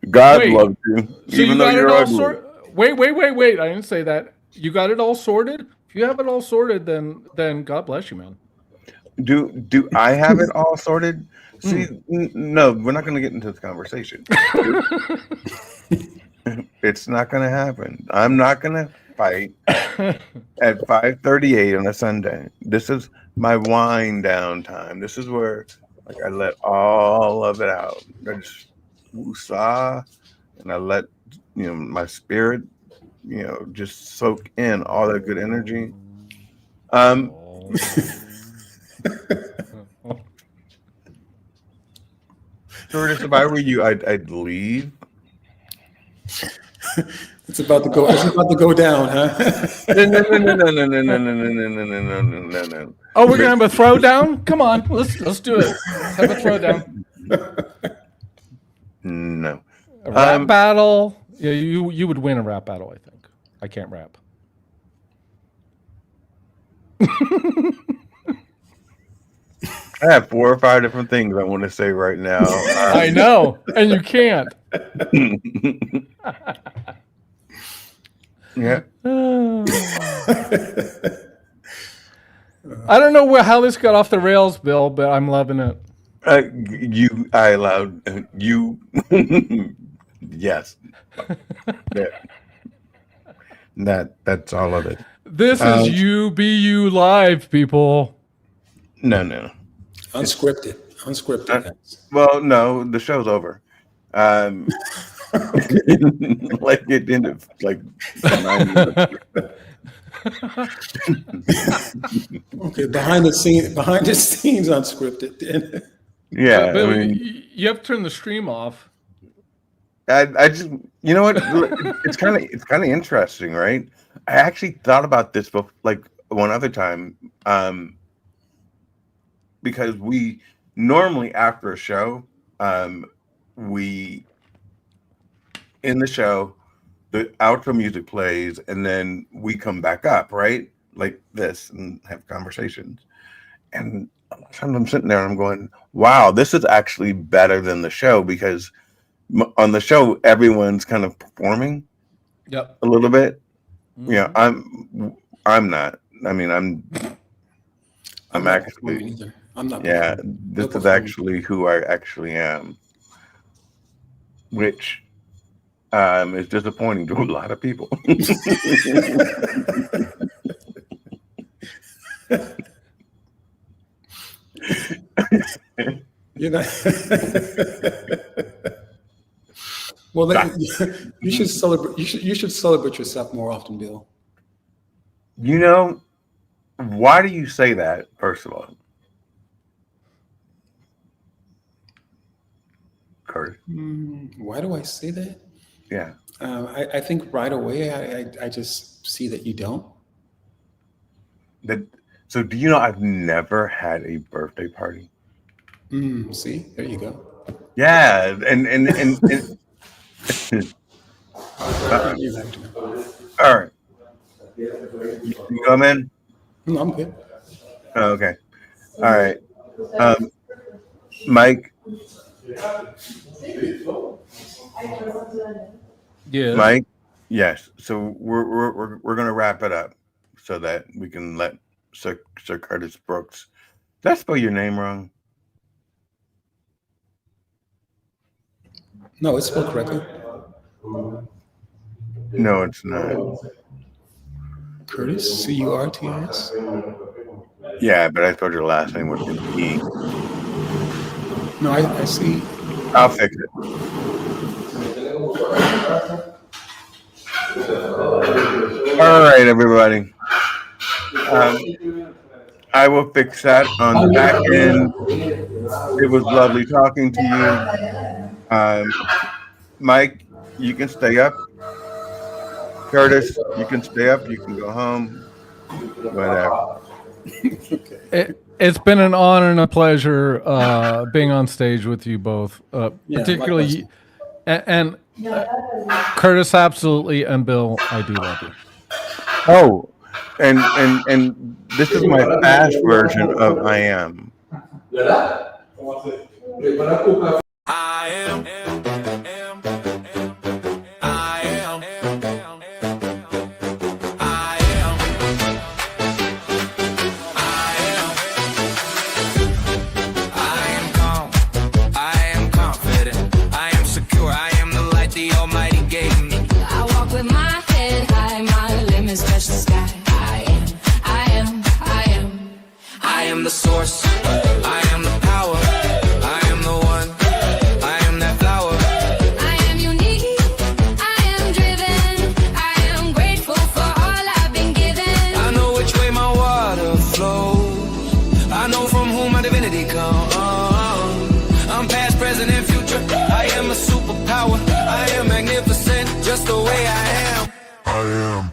God Wait. loves you, So even you though got it you're all ugly. sorted? Wait. I didn't say that. You got it all sorted? If you have it all sorted, then God bless you, man. Do I have it all sorted? See, no, we're not going to get into this conversation. It's not going to happen. I'm not going to fight at 5:38 on a Sunday. This is my wind down time. This is where like I let all of it out. I just woosah, and I let my spirit just soak in all that good energy. Curtis, if I were you, I'd leave. It's about to go. It's about to go down, huh? No. Oh, we're gonna have a throwdown? Come on, let's do it. Let's have a throwdown. No. A rap battle. Yeah, you would win a rap battle, I think. I can't rap. I have 4 or 5 different things I want to say right now. I know, and you can't. Yeah. I don't know how this got off the rails, Bill, but I'm loving it. I allowed you. Yes. That's all of it. This is You Be You Live, people. No. Unscripted. Well, no, the show's over. Like it ended like 9 minutes. Okay, behind the scenes, unscripted. Yeah, Bill, I mean, you have to turn the stream off. I just what it's kind of interesting, right? I actually thought about this like one other time, because we normally after a show, we in the show, the outro music plays, and then we come back up, right? Like this, and have conversations. And sometimes I'm sitting there and I'm going, wow, this is actually better than the show, because on the show, everyone's kind of performing Yep. a little bit. Yeah, I'm not. I mean, I'm not actually, performing either. I'm not. yeah, performing. this is performing. actually who I actually am, which is disappointing to a lot of people. You know. Well, you should celebrate. You should celebrate yourself more often, Bill. You know, why do you say that, first of all? Curtis? Why do I say that? Yeah. I think right away I just see that you don't. So do you know I've never had a birthday party? See, there you go. Yeah, and You have to. all right. You come in? No, I'm good. Oh, okay. All right. Mike. Yeah. Mike. Yes. So we're gonna wrap it up so that we can let Sir Curtis Brookes. Did I spell your name wrong? No, it's spelled correctly. No, it's not. Curtis, Curtis. Yeah, but I thought your last name was an E. No, I see. I'll fix it. All right, everybody. I will fix that on the back end. It was lovely talking to you. Mike, you can stay up. Curtis, you can stay up. You can go home. Whatever. It's been an honor and a pleasure being on stage with you both, particularly and Curtis, absolutely, and Bill, I do love you. Oh, and this is my fast version of I Am. I am. The source, I am the power, I am the one, I am that flower. I am unique, I am driven, I am grateful for all I've been given. I know which way my water flows, I know from whom my divinity comes. I'm past, present, and future, I am a superpower, I am magnificent, just the way I am. I am.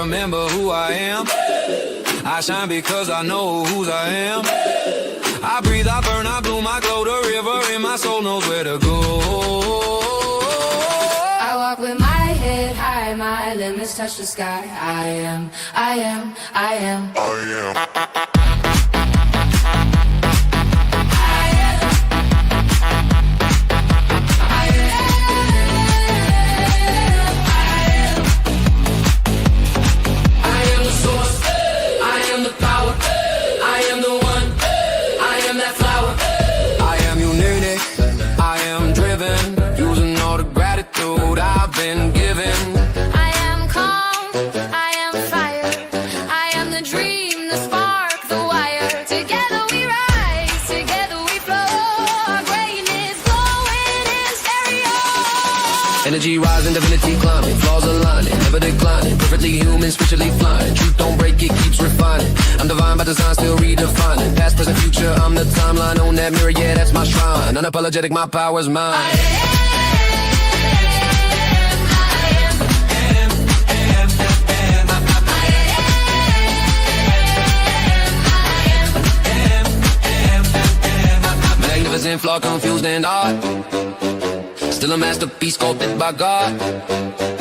Remember who I am. I shine because I know whose I am. I breathe, I burn, I bloom, I glow. The river in my soul knows where to go. I walk with my head high, my limits touch the sky. I am. Energy rising, divinity climbing, flaws aligning, never declining, perfectly human, spiritually flying. Truth don't break, it keeps refining. I'm divine by design, still redefining. Past, present, future, I'm the timeline on that mirror, yeah, that's my shrine. Unapologetic, my power's mine. I am. and flawed, confused and odd. Still a masterpiece sculpted by God.